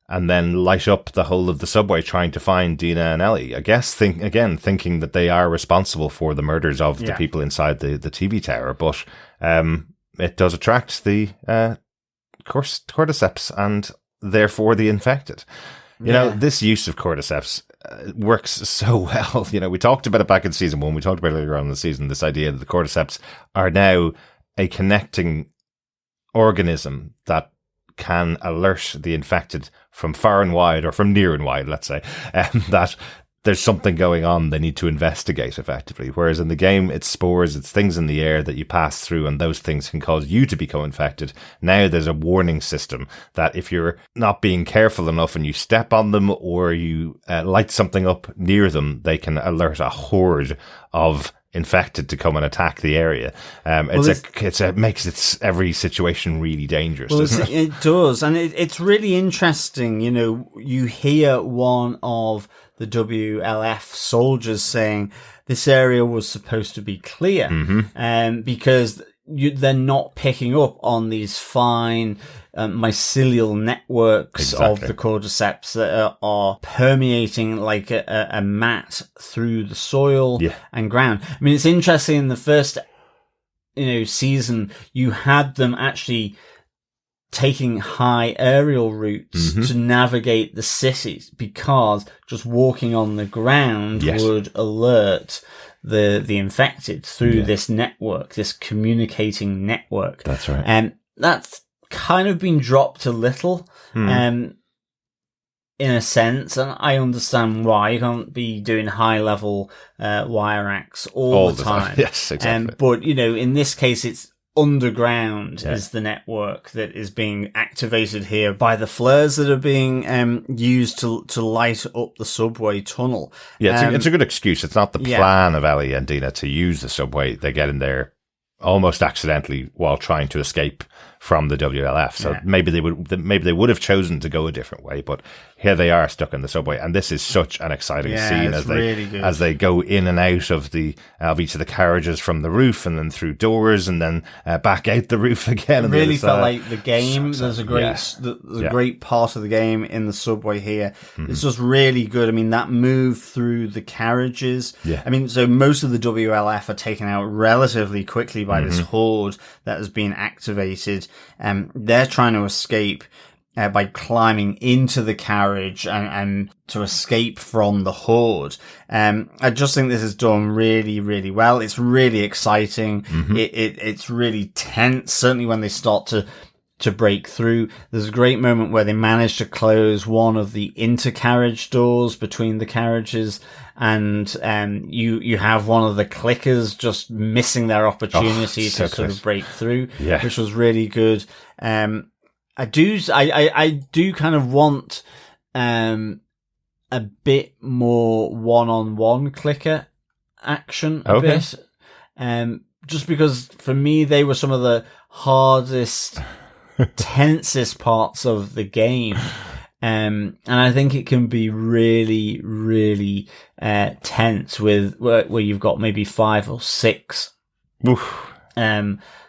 and then light up the whole of the subway trying to find Dinah and Ellie. I guess thinking that they are responsible for the murders of the people inside the TV tower. But it does attract the cordyceps and therefore the infected. This use of cordyceps works so well. We talked about it back in season 1. We talked about it earlier on in the season, this idea that the cordyceps are now a connecting organism that can alert the infected from far and wide, or from near and wide, let's say, that there's something going on they need to investigate, effectively. Whereas in the game, it's spores, it's things in the air that you pass through, and those things can cause you to become infected. Now there's a warning system that if you're not being careful enough and you step on them, or you light something up near them, they can alert a horde of infected to come and attack the area. It makes every situation really dangerous. Well, doesn't it? It does, and it's really interesting. You hear one of the WLF soldiers saying this area was supposed to be clear, because they're not picking up on these fine mycelial networks of the cordyceps that are permeating like a mat through the soil and ground. I mean, it's interesting, in the first season, you had them actually taking high aerial routes to navigate the cities, because just walking on the ground would alert the infected through this network, this communicating network. That's right. And that's kind of been dropped a little, in a sense, and I understand why. You can't be doing high level wire acts all the time. Yes, exactly. But in this case, it's underground is the network that is being activated here by the flares that are being used to light up the subway tunnel. Yeah, it's a good excuse. It's not the plan of Ellie and Dinah to use the subway. They get in there almost accidentally while trying to escape from the W.L.F. So maybe they would have chosen to go a different way, but here they are stuck in the subway, and this is such an exciting scene as they go in and out of each of the carriages from the roof, and then through doors, and then back out the roof again. It really felt like the game. There's a great part of the game in the subway here. It's just really good. I mean, that move through the carriages. Yeah. I mean, so most of the W.L.F. are taken out relatively quickly by this horde that has been activated. They're trying to escape by climbing into the carriage and to escape from the horde. I just think this is done really, really well. It's really exciting. It's really tense, certainly when they start to break through. There's a great moment where they manage to close one of the intercarriage doors between the carriages, and you have one of the clickers just missing their opportunity to sort of break through, which was really good. I do kind of want a bit more one-on-one clicker action a bit. Just because for me they were some of the hardest, tensest parts of the game. And I think it can be really, really tense with where you've got maybe 5 or 6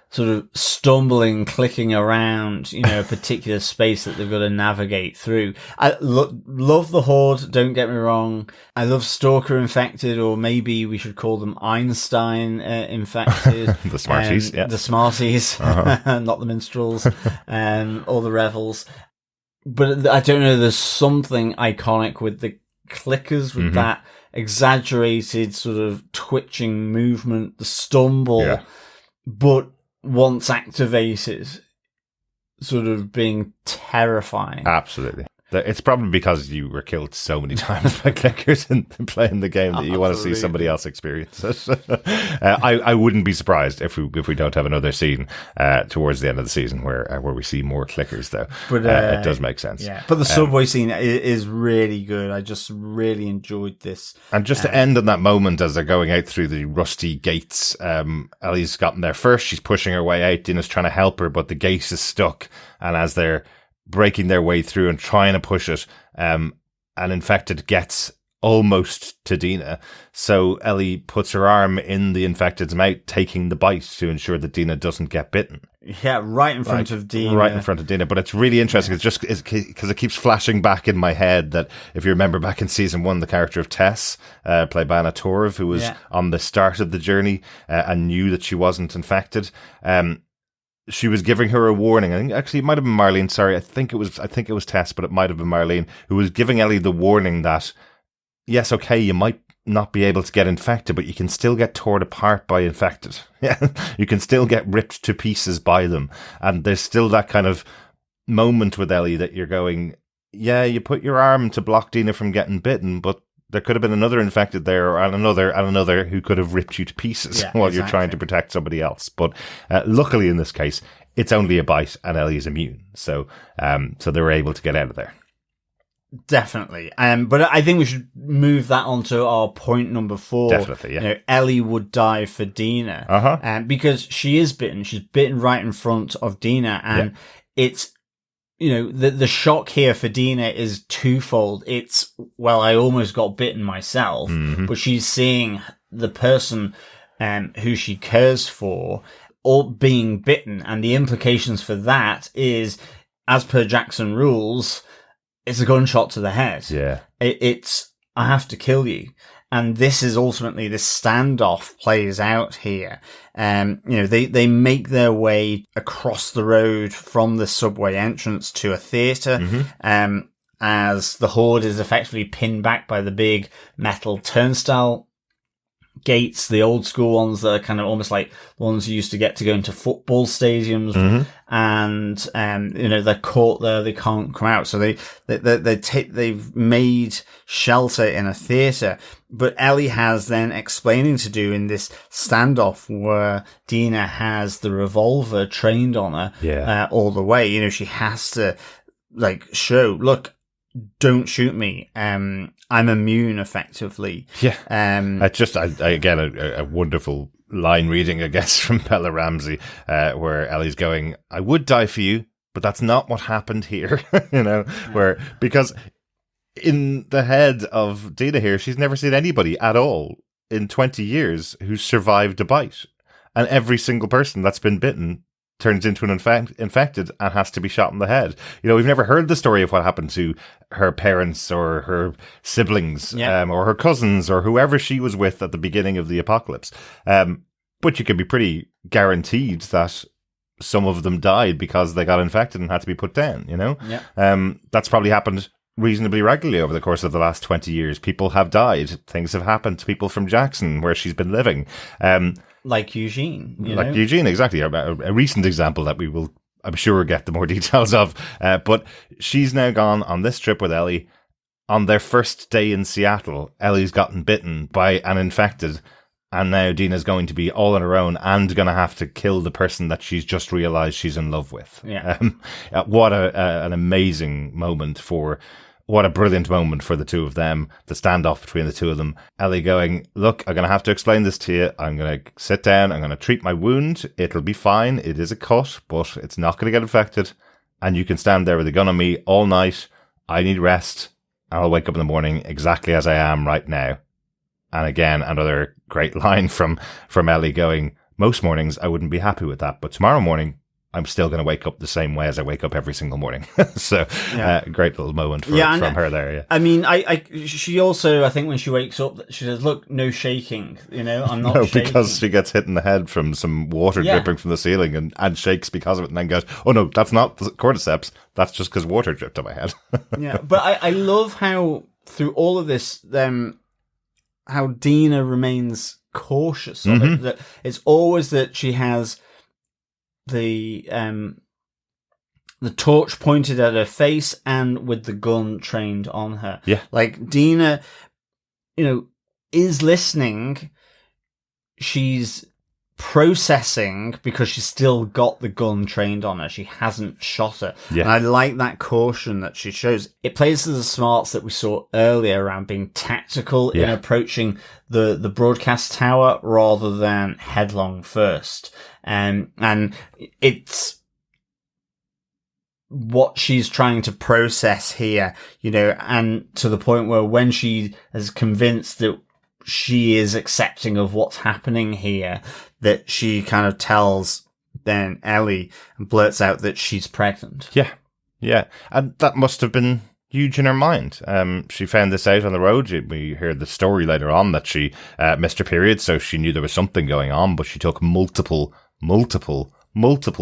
sort of stumbling, clicking around, a particular space that they've got to navigate through. I love the horde, don't get me wrong. I love Stalker infected, or maybe we should call them Einstein infected. The Smarties, The Smarties, not the minstrels, or the Revels. But I don't know, there's something iconic with the clickers, with that exaggerated sort of twitching movement, the stumble, but once activated, sort of being terrifying. Absolutely. It's probably because you were killed so many times by clickers in playing the game that you want to see somebody else experience it. I wouldn't be surprised if we don't have another scene towards the end of the season where we see more clickers, though. But it does make sense. Yeah. But the subway scene is really good. I just really enjoyed this. And just to end on that moment as they're going out through the rusty gates, Ellie's gotten there first. She's pushing her way out. Dinah's trying to help her, but the gate is stuck. And as they're breaking their way through and trying to push it, an infected gets almost to Dinah. So Ellie puts her arm in the infected's mouth, taking the bite to ensure that Dinah doesn't get bitten. Yeah, right in front of Dinah. Right in front of Dinah. But it's really interesting. It's just because it keeps flashing back in my head that if you remember back in season 1, the character of Tess, played by Anna Torv, who was on the start of the journey and knew that she wasn't infected. She was giving her a warning. I think actually it might have been Marlene. Sorry, I think it was Tess, but it might have been Marlene who was giving Ellie the warning that yes, okay, you might not be able to get infected, but you can still get torn apart by infected. Yeah, you can still get ripped to pieces by them, and there's still that kind of moment with Ellie that you're going, yeah, you put your arm to block Dinah from getting bitten, but there could have been another infected there, and another who could have ripped you to pieces while you're trying to protect somebody else. But luckily, in this case, it's only a bite, and Ellie is immune, so they were able to get out of there. Definitely. But I think we should move that onto our point number 4. Definitely, yeah. Ellie would die for Dinah, because she is bitten. She's bitten right in front of Dinah, and it's. The shock here for Dinah is twofold. It's, well, I almost got bitten myself, but she's seeing the person who she cares for all being bitten. And the implications for that is, as per Jackson rules, it's a gunshot to the head. Yeah. It's, I have to kill you. And this is ultimately, this standoff plays out here. They make their way across the road from the subway entrance to a theatre, as the Horde is effectively pinned back by the big metal turnstile gates, the old school ones that are kind of almost like the ones you used to get to go into football stadiums, and they're caught there, they can't come out, so they've made shelter in a theatre. But Ellie has then explaining to do in this standoff where Dinah has the revolver trained on her all the way. She has to show, look, don't shoot me. I'm immune, effectively. Yeah. Again, a wonderful line reading, I guess, from Bella Ramsey, where Ellie's going, I would die for you, but that's not what happened here. Because in the head of Dinah here, she's never seen anybody at all in 20 years who's survived a bite. And every single person that's been bitten turns into an infected and has to be shot in the head. We've never heard the story of what happened to her parents or her siblings, or her cousins or whoever she was with at the beginning of the apocalypse. But you can be pretty guaranteed that some of them died because they got infected and had to be put down, That's probably happened reasonably regularly over the course of the last 20 years. People have died. Things have happened to people from Jackson, where she's been living. Like Eugene. Eugene, exactly. A recent example that we will, I'm sure, get the more details of. But she's now gone on this trip with Ellie. On their first day in Seattle, Ellie's gotten bitten by an infected, and now Dinah's going to be all on her own and going to have to kill the person that she's just realised she's in love with. Yeah. What an amazing moment what a brilliant moment for the two of them, the standoff between the two of them. Ellie going, look, I'm going to have to explain this to you. I'm going to sit down. I'm going to treat my wound. It'll be fine. It is a cut, but it's not going to get infected. And you can stand there with a gun on me all night. I need rest. And I'll wake up in the morning exactly as I am right now. And again, another great line from Ellie going, most mornings I wouldn't be happy with that, but tomorrow morning I'm still going to wake up the same way as I wake up every single morning. So, great little moment from her there. Yeah. I mean, she also, I think when she wakes up, she says, look, no shaking, I'm not shaking. Because she gets hit in the head from some water dripping from the ceiling and shakes because of it, and then goes, oh no, that's not the cordyceps. That's just because water dripped on my head. Yeah. But I love how through all of this, how Dinah remains cautious of it. That it's always that she has the torch pointed at her face and with the gun trained on her. Yeah. Like Dinah, is listening. She's processing because she's still got the gun trained on her. She hasn't shot her. Yeah. And I like that caution that she shows. It plays to the smarts that we saw earlier around being tactical in approaching the broadcast tower rather than headlong first. And it's what she's trying to process here, and to the point where when she is convinced that she is accepting of what's happening here, that she kind of tells then Ellie and blurts out that she's pregnant. Yeah. Yeah. And that must have been huge in her mind. She found this out on the road. We heard the story later on that she missed her period, so she knew there was something going on, but she took multiple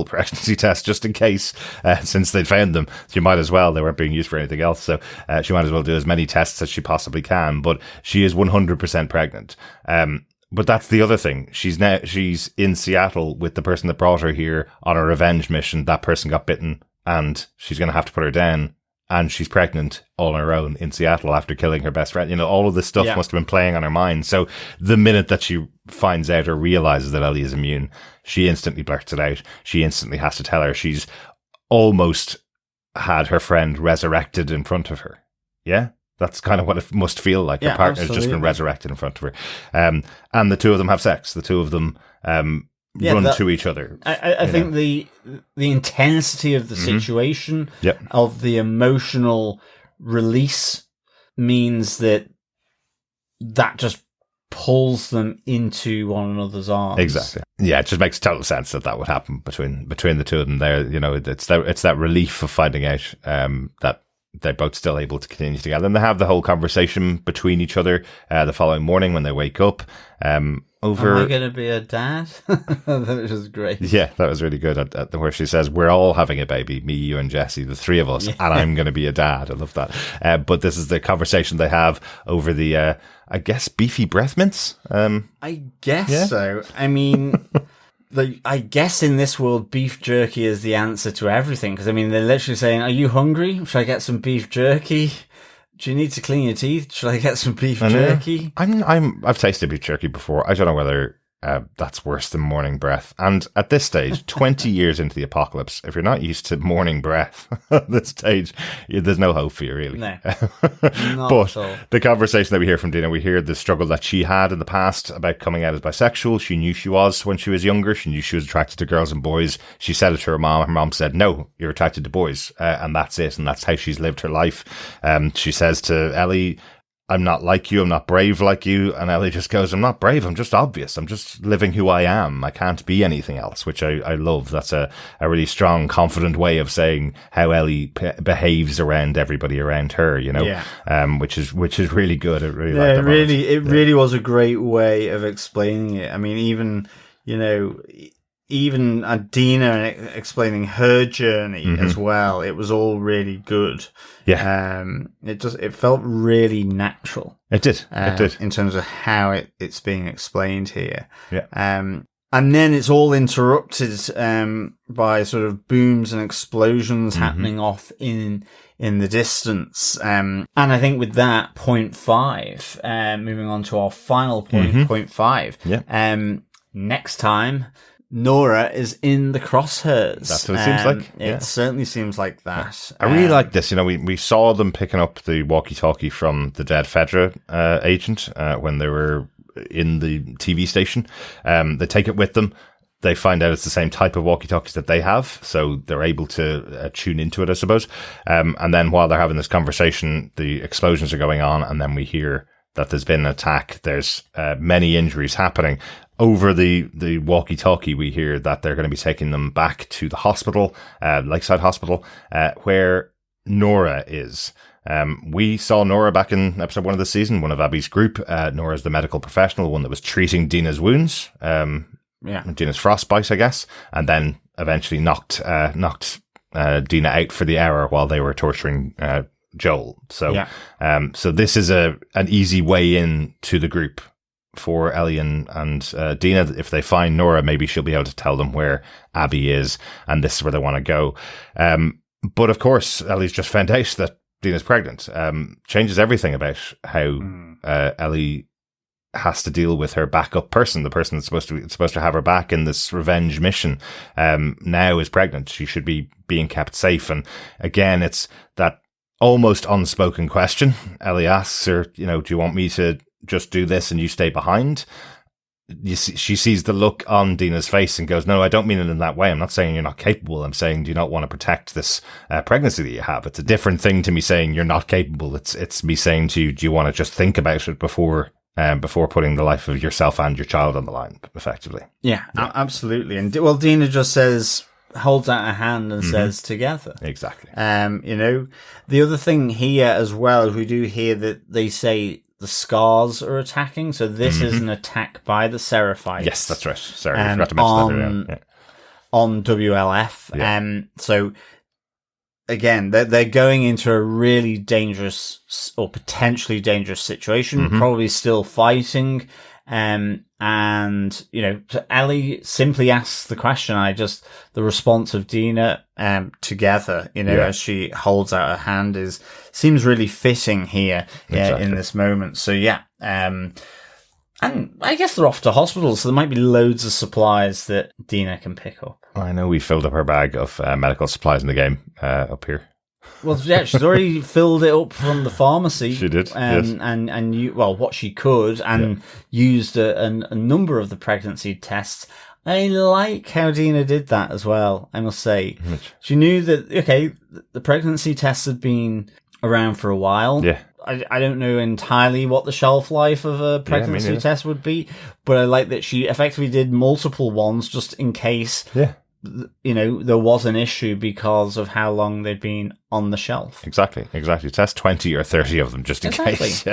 pregnancy tests just in case, since they'd found them. She might as well. They weren't being used for anything else, so she might as well do as many tests as she possibly can. But she is 100% pregnant. But that's the other thing. She's in Seattle with the person that brought her here on a revenge mission. That person got bitten, and she's going to have to put her down. And she's pregnant all on her own in Seattle after killing her best friend. All of this stuff must have been playing on her mind. So the minute that she finds out or realizes that Ellie is immune, she instantly blurts it out. She instantly has to tell her. She's almost had her friend resurrected in front of her. Yeah? That's kind of what it must feel like. Her partner's just been resurrected in front of her. And the two of them have sex. The two of them run to each other. I think the intensity of the situation, of the emotional release, means that just pulls them into one another's arms. Exactly. Yeah, it just makes total sense that would happen between the two of them there. It's that relief of finding out that they're both still able to continue together. And they have the whole conversation between each other the following morning when they wake up. Over, am I going to be a dad? That was great. Yeah, that was really good. Where she says, we're all having a baby, me, you, and Jesse, the three of us, and I'm going to be a dad. I love that. But this is the conversation they have over the, I guess, beefy breath mints. I guess so. I mean... I guess in this world, beef jerky is the answer to everything. Because, I mean, they're literally saying, are you hungry? Should I get some beef jerky? Do you need to clean your teeth? Should I get some beef jerky? I've tasted beef jerky before. I don't know whether that's worse than morning breath. And at this stage, 20 years into the apocalypse, if you're not used to morning breath at this stage, there's no hope for you, really. No, but the conversation that we hear from Dinah, we hear the struggle that she had in the past about coming out as bisexual. She knew she was when she was younger. She knew she was attracted to girls and boys. She said it to her mom. Her mom said, no, you're attracted to boys. And that's it. And that's how she's lived her life. She says to Ellie, I'm not like you, I'm not brave like you. And Ellie just goes, I'm not brave, I'm just obvious. I'm just living who I am. I can't be anything else, which I love. That's a really strong, confident way of saying how Ellie behaves around everybody around her, you know, which is really good. I really like that. It really was a great way of explaining it. I mean, even Dinah explaining her journey as well. It was all really good. Yeah. It felt really natural. It did. In terms of how it's being explained here. Yeah. And then it's all interrupted by sort of booms and explosions happening off in the distance. And I think with that, point 5, moving on to our final point, point 5. Yeah. Next time, Nora is in the crosshairs. That's what it seems like. It certainly seems like that. I really like this. You know, we saw them picking up the walkie-talkie from the dead FEDRA agent when they were in the TV station. They take it with them. They find out it's the same type of walkie-talkies that they have, so they're able to tune into it, I suppose. And then while they're having this conversation, the explosions are going on, and then we hear that there's been an attack. There's many injuries happening. Over the walkie-talkie, we hear that they're going to be taking them back to the hospital, Lakeside Hospital, where Nora is. We saw Nora back in episode 1 of the season, one of Abby's group. Nora's the medical professional, one that was treating Dina's wounds. Dina's frostbite, I guess, and then eventually knocked Dina out for the hour while they were torturing Joel. So this is an easy way in to the group for Ellie and Dinah. If they find Nora, maybe she'll be able to tell them where Abby is, and this is where they want to go. But of course, Ellie's just found out that Dinah's pregnant. Changes everything about how Ellie has to deal with her backup person, the person that's supposed to have her back in this revenge mission. Now is pregnant. She should be being kept safe. And again, it's that almost unspoken question. Ellie asks her, you know, do you want me to just do this and you stay behind? She sees the look on Dina's face and goes, no, I don't mean it in that way. I'm not saying you're not capable. I'm saying, do you not want to protect this pregnancy that you have? It's a different thing to me saying you're not capable. It's me saying to you, do you want to just think about it before putting the life of yourself and your child on the line, effectively? Yeah. Absolutely. And Dina just says, holds out a hand and says together. Exactly. You know, the other thing here as well, we do hear that they say the scars are attacking. So this is an attack by the Seraphites. Yes, that's right. Sorry, I forgot to mention that. On W.L.F. Yeah. So again, they're going into a really dangerous or potentially dangerous situation, probably still fighting. And, you know, so Ellie simply asks the question. The response of Dinah, together, you know, as she holds out her hand seems really fitting here, in this moment. So, and I guess they're off to hospital, so there might be loads of supplies that Dinah can pick up. I know we filled up her bag of medical supplies in the game, up here. Well, yeah, she's already filled it up from the pharmacy. She did, yes. And what she could, and used a number of the pregnancy tests. I like how Dinah did that as well, I must say. She knew that, the pregnancy tests had been around for a while. Yeah. I don't know entirely what the shelf life of a pregnancy test would be, but I like that she effectively did multiple ones just in case there was an issue because of how long they'd been on the shelf. Exactly. Test 20 or 30 of them just in case.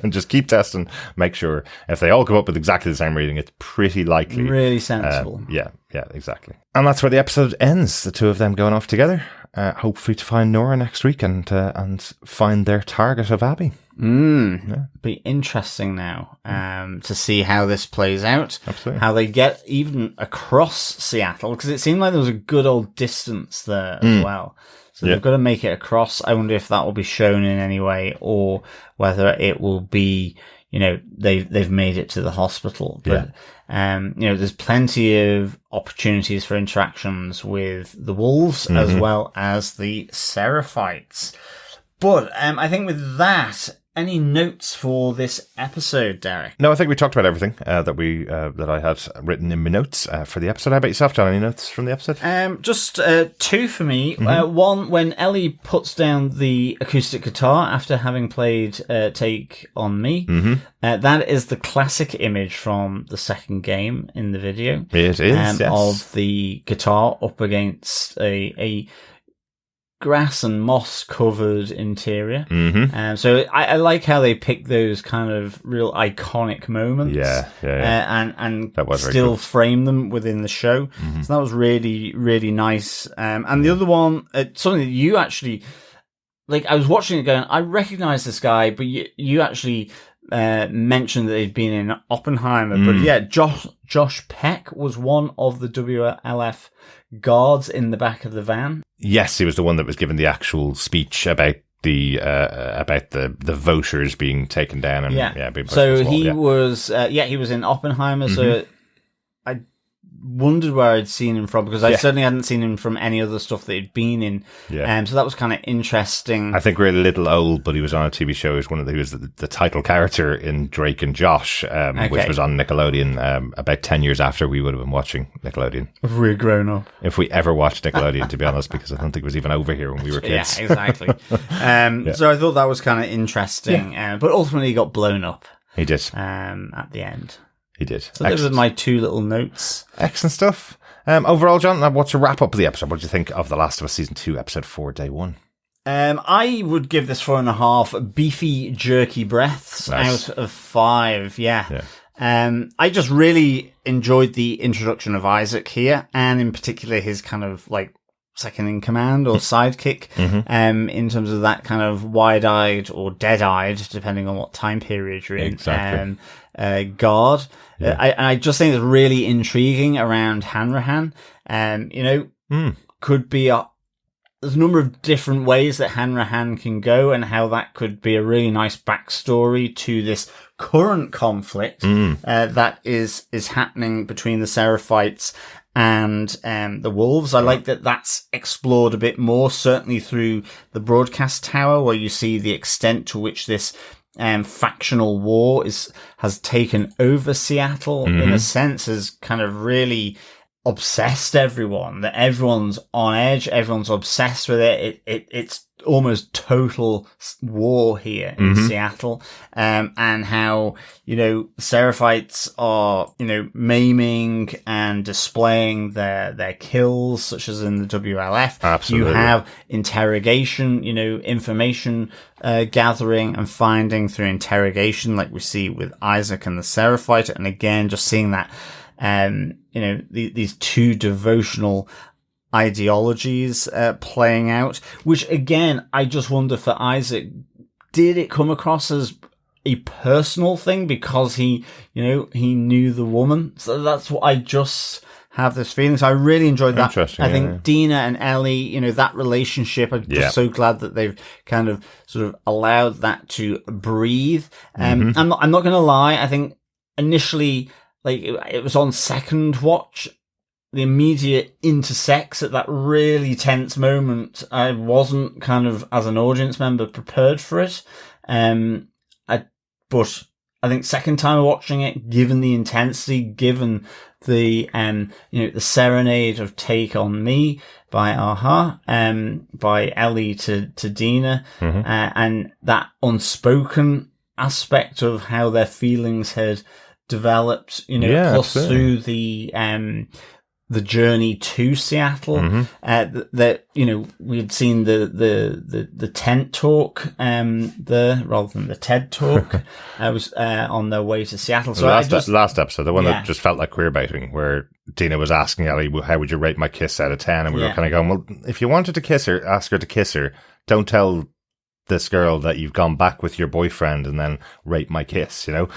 Just keep testing. Make sure if they all come up with exactly the same reading, it's pretty likely. Really sensible. Yeah, exactly. And that's where the episode ends. The two of them going off together, hopefully to find Nora next week and find their target of Abby. Be interesting now to see how this plays out. Absolutely. How they get even across Seattle, because it seemed like there was a good old distance there as well. So they've got to make it across. I wonder if that will be shown in any way, or whether it will be, they've made it to the hospital. But there's plenty of opportunities for interactions with the wolves as well as the Seraphites. But I think with that, any notes for this episode, Derek? No, I think we talked about everything that I had written in my notes for the episode. How about yourself, John? Any notes from the episode? Just two for me. One, when Ellie puts down the acoustic guitar after having played Take On Me. That is the classic image from the second game in the video. It is, yes. Of the guitar up against a grass and moss covered interior. So I like how they pick those kind of real iconic moments. And still frame them within the show. So that was really, really nice. And the other one, something that you actually, I was watching it going, I recognize this guy, but you actually mentioned that he'd been in Oppenheimer. But Josh Peck was one of the W.L.F. guards in the back of the van. Yes, he was the one that was given the actual speech about the voters being taken down and being pushed so to the wall. He was in Oppenheimer. So I wondered where I'd seen him from, because I certainly hadn't seen him from any other stuff that he'd been in. So that was kind of interesting. I think we're a little old, but he was on a TV show. He was the title character in Drake and Josh, which was on Nickelodeon about 10 years after we would have been watching Nickelodeon. If we had grown up. If we ever watched Nickelodeon, to be honest, because I don't think it was even over here when we were kids. Yeah, exactly. So I thought that was kind of interesting. But ultimately he got blown up. He did. At the end. He did. So those are my two little notes. Excellent stuff. Overall, John, what's a wrap up of the episode? What do you think of The Last of Us Season 2, Episode 4, Day 1? I would give this 4.5 beefy, jerky breaths out of 5. I just really enjoyed the introduction of Isaac here, and in particular his kind of second in command or sidekick, in terms of that kind of wide-eyed or dead-eyed, depending on what time period you're in. Exactly. Guard. I just think it's really intriguing around Hanrahan. Could be there's a number of different ways that Hanrahan can go, and how that could be a really nice backstory to this current conflict that is happening between the Seraphites and the wolves. I like that that's explored a bit more, certainly through the broadcast tower, where you see the extent to which this factional war has taken over Seattle, in a sense, has kind of really obsessed everyone, that everyone's on edge, everyone's obsessed with it. It's almost total war here in Seattle, and how, Seraphites are, maiming and displaying their kills, such as in the W.L.F. Absolutely. You have interrogation, information gathering and finding through interrogation, like we see with Isaac and the Seraphite. And again, just seeing that, these two devotional ideologies playing out, which again, I just wonder for Isaac, did it come across as a personal thing because he knew the woman? So that's what I just have this feeling. So I really enjoyed that. I think Dinah and Ellie, that relationship, I'm just so glad that they've kind of sort of allowed that to breathe. I'm not going to lie. I think initially, it was on second watch, the immediate intersex at that really tense moment, I wasn't kind of, as an audience member, prepared for it. But I think second time watching it, given the intensity, given the, the serenade of Take On Me by by Ellie to Dinah, and that unspoken aspect of how their feelings had developed, plus through the the journey to Seattle. That we had seen the tent talk there rather than the TED talk. Was on their way to Seattle. So last episode, the one that just felt like queerbaiting, where Dinah was asking Ellie, well, how would you rate my kiss out of 10? And we were kind of going, well, if you wanted to kiss her, ask her to kiss her. Don't tell this girl that you've gone back with your boyfriend and then rate my kiss, So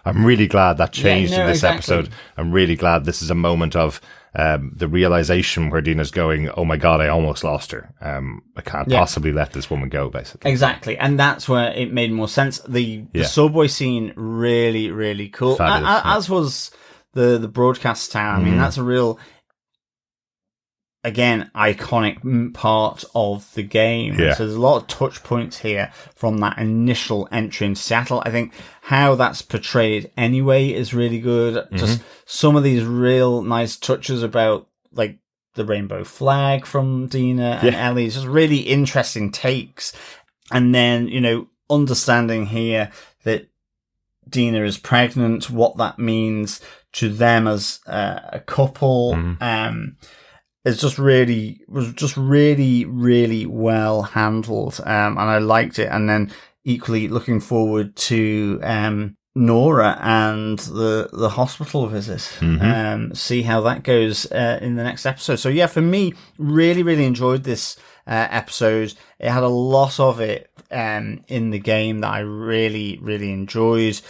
I'm really glad that changed in this episode. I'm really glad this is a moment of the realization where Dinah's going, oh my God, I almost lost her. I can't possibly let this woman go, basically. Exactly. And that's where it made more sense. The subway scene, really, really cool. As was the broadcast tower. I mean, that's a real, again, iconic part of the game. So there's a lot of touch points here from that initial entry into Seattle. I think how that's portrayed anyway is really good. Just some of these real nice touches about like the rainbow flag from Dinah and Ellie. Just really interesting takes. And then, understanding here that Dinah is pregnant, what that means to them as a couple. Was just really, really well handled. And I liked it. And then equally looking forward to, Nora and the hospital visit. See how that goes, in the next episode. So yeah, for me, really, really enjoyed this, episode. It had a lot of it, in the game that I really, really enjoyed.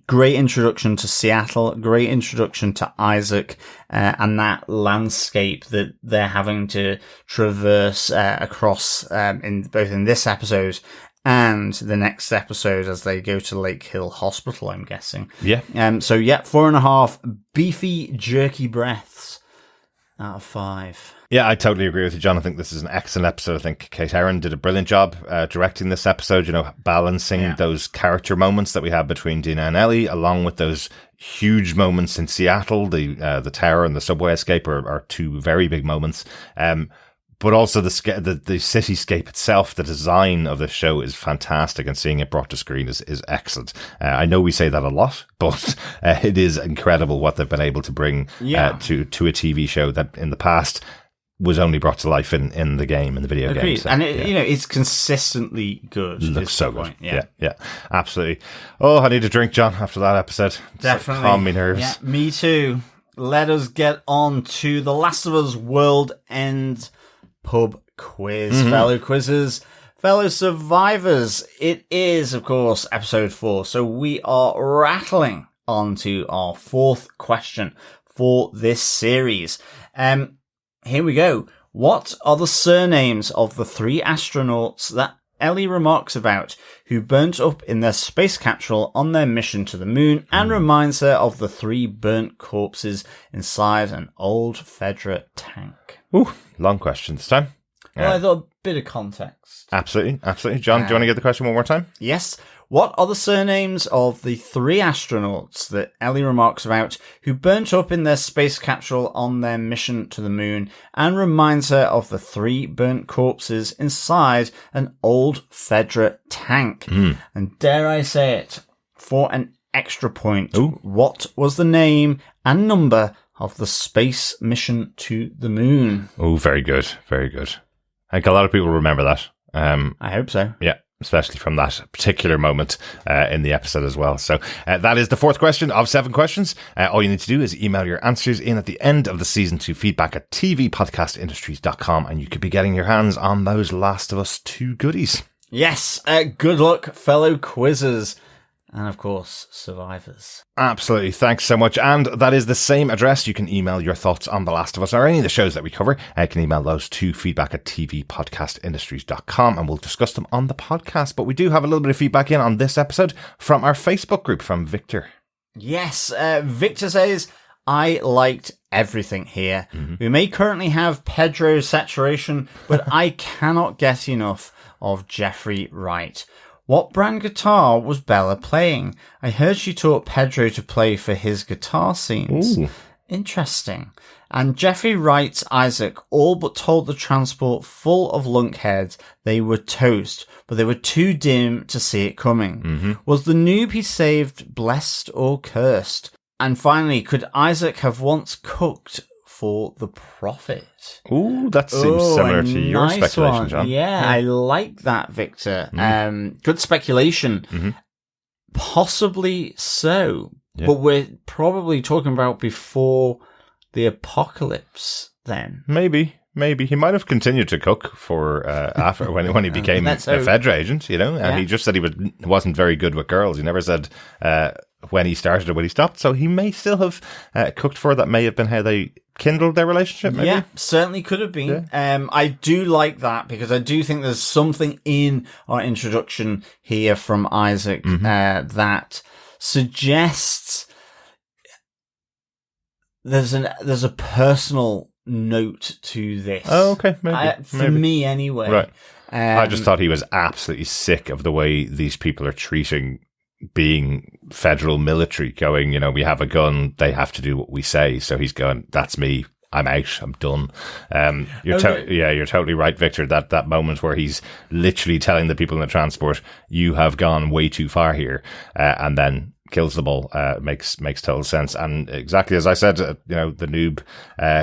Great introduction to Seattle, great introduction to Isaac, and that landscape that they're having to traverse across in both in this episode and the next episode as they go to Lake Hill Hospital, I'm guessing. So 4.5 beefy, jerky breaths out of 5. Yeah, I totally agree with you, John. I think this is an excellent episode. I think Kate Herron did a brilliant job directing this episode, balancing those character moments that we have between Dinah and Ellie, along with those huge moments in Seattle. The tower and the subway escape are two very big moments. But also the cityscape itself, the design of the show is fantastic, and seeing it brought to screen is excellent. I know we say that a lot, but it is incredible what they've been able to bring to a TV show that in the past was only brought to life in the game, in the video game. So, and it's consistently good. It looks so good. Yeah, absolutely. Oh, I need a drink, John, after that episode. Definitely. Calm me nerves. Yeah, me too. Let us get on to The Last of Us World End Pub Quiz. Fellow quizzers, fellow survivors. It is, of course, episode 4. So we are rattling on to our 4th question for this series. Here we go. What are the surnames of the 3 astronauts that Ellie remarks about who burnt up in their space capsule on their mission to the moon and reminds her of the 3 burnt corpses inside an old FEDRA tank? Ooh, long question this time. Well, I thought a bit of context. Absolutely. John, do you want to get the question one more time? Yes. What are the surnames of the 3 astronauts that Ellie remarks about who burnt up in their space capsule on their mission to the moon and reminds her of the 3 burnt corpses inside an old FEDRA tank? And dare I say it, for an extra point, what was the name and number of the space mission to the moon? Oh, very good. Very good. I think a lot of people remember that. I hope so. Yeah. Especially from that particular moment in the episode as well. So that is the 4th question of 7 questions. All you need to do is email your answers in at the end of the season to feedback@tvpodcastindustries.com, and you could be getting your hands on those Last of Us 2 goodies. Yes, good luck, fellow quizzers. And of course, survivors. Absolutely. Thanks so much. And that is the same address. You can email your thoughts on The Last of Us or any of the shows that we cover. You can email those to feedback@tvpodcastindustries.com and we'll discuss them on the podcast. But we do have a little bit of feedback in on this episode from our Facebook group from Victor. Yes. Victor says, I liked everything here. We may currently have Pedro saturation, but I cannot get enough of Jeffrey Wright. What brand guitar was Bella playing? I heard she taught Pedro to play for his guitar scenes. Ooh. Interesting. And Jeffrey Wright's Isaac all but told the transport full of lunkheads they were toast, but they were too dim to see it coming. Was the noob he saved blessed or cursed? And finally, could Isaac have once cooked for the Prophet? Ooh, that seems similar to your speculation, John. Yeah, I like that, Victor. Good speculation. Mm-hmm. Possibly so. Yeah. But we're probably talking about before the apocalypse then. Maybe. He might have continued to cook for after when he became a FEDRA agent, you know. He just said he wasn't very good with girls. He never said when he started or when he stopped. So he may still have cooked for. That may have been how they kindled their relationship. Maybe. Yeah, certainly could have been. Yeah. I do like that because I do think there's something in our introduction here from Isaac that suggests there's a personal note to this. Oh, okay. Maybe. For me, anyway. Right. I just thought he was absolutely sick of the way these people are treating being federal military, going, you know, we have a gun, they have to do what we say. So he's going, that's me. I'm out. I'm done. You're totally right, Victor. That moment where he's literally telling the people in the transport, you have gone way too far here, and then kills them all, makes total sense. And exactly as I said, you know, the noob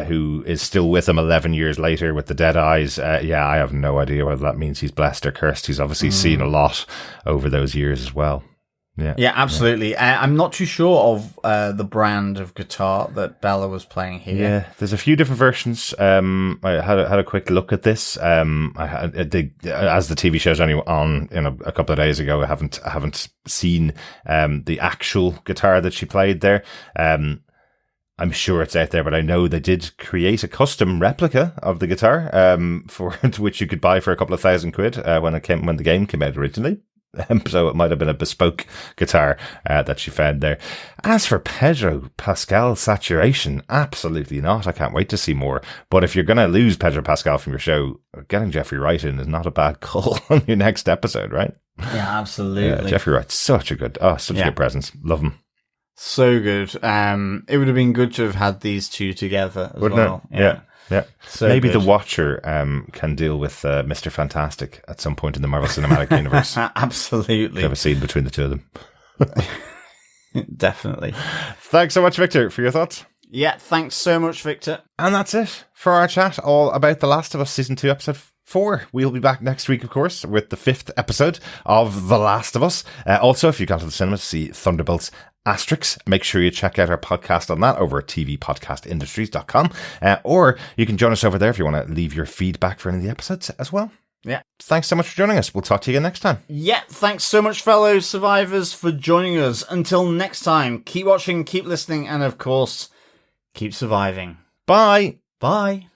who is still with him 11 years later with the dead eyes, I have no idea whether that means he's blessed or cursed. He's obviously seen a lot over those years as well. Yeah, absolutely. I'm not too sure of the brand of guitar that Bella was playing here. Yeah, there's a few different versions. I had a quick look at this. As the TV show's only on a couple of days ago, I haven't seen the actual guitar that she played there. I'm sure it's out there, but I know they did create a custom replica of the guitar, which you could buy for a couple of £1,000 when the game came out originally. So it might have been a bespoke guitar that she found there. As for Pedro Pascal saturation, absolutely not. I can't wait to see more. But if you're going to lose Pedro Pascal from your show, getting Jeffrey Wright in is not a bad call on your next episode, right? Yeah, absolutely. Jeffrey Wright's such a good presence. Love him. So good. It would have been good to have had these two together as well. Yeah. So maybe good. The Watcher can deal with Mr. Fantastic at some point in the Marvel Cinematic Universe. Absolutely. Have a scene between the two of them. Definitely. Thanks so much, Victor, for your thoughts. Yeah, thanks so much, Victor. And that's it for our chat all about The Last of Us Season 2, Episode 4. We'll be back next week, of course, with the 5th episode of The Last of Us. Also, if you've gone to the cinema to see Thunderbolts Asterix, make sure you check out our podcast on that over at tvpodcastindustries.com. Or you can join us over there if you want to leave your feedback for any of the episodes as well. Yeah. Thanks so much for joining us. We'll talk to you again next time. Yeah, thanks so much, fellow survivors, for joining us. Until next time, keep watching, keep listening, and of course, keep surviving. Bye. Bye.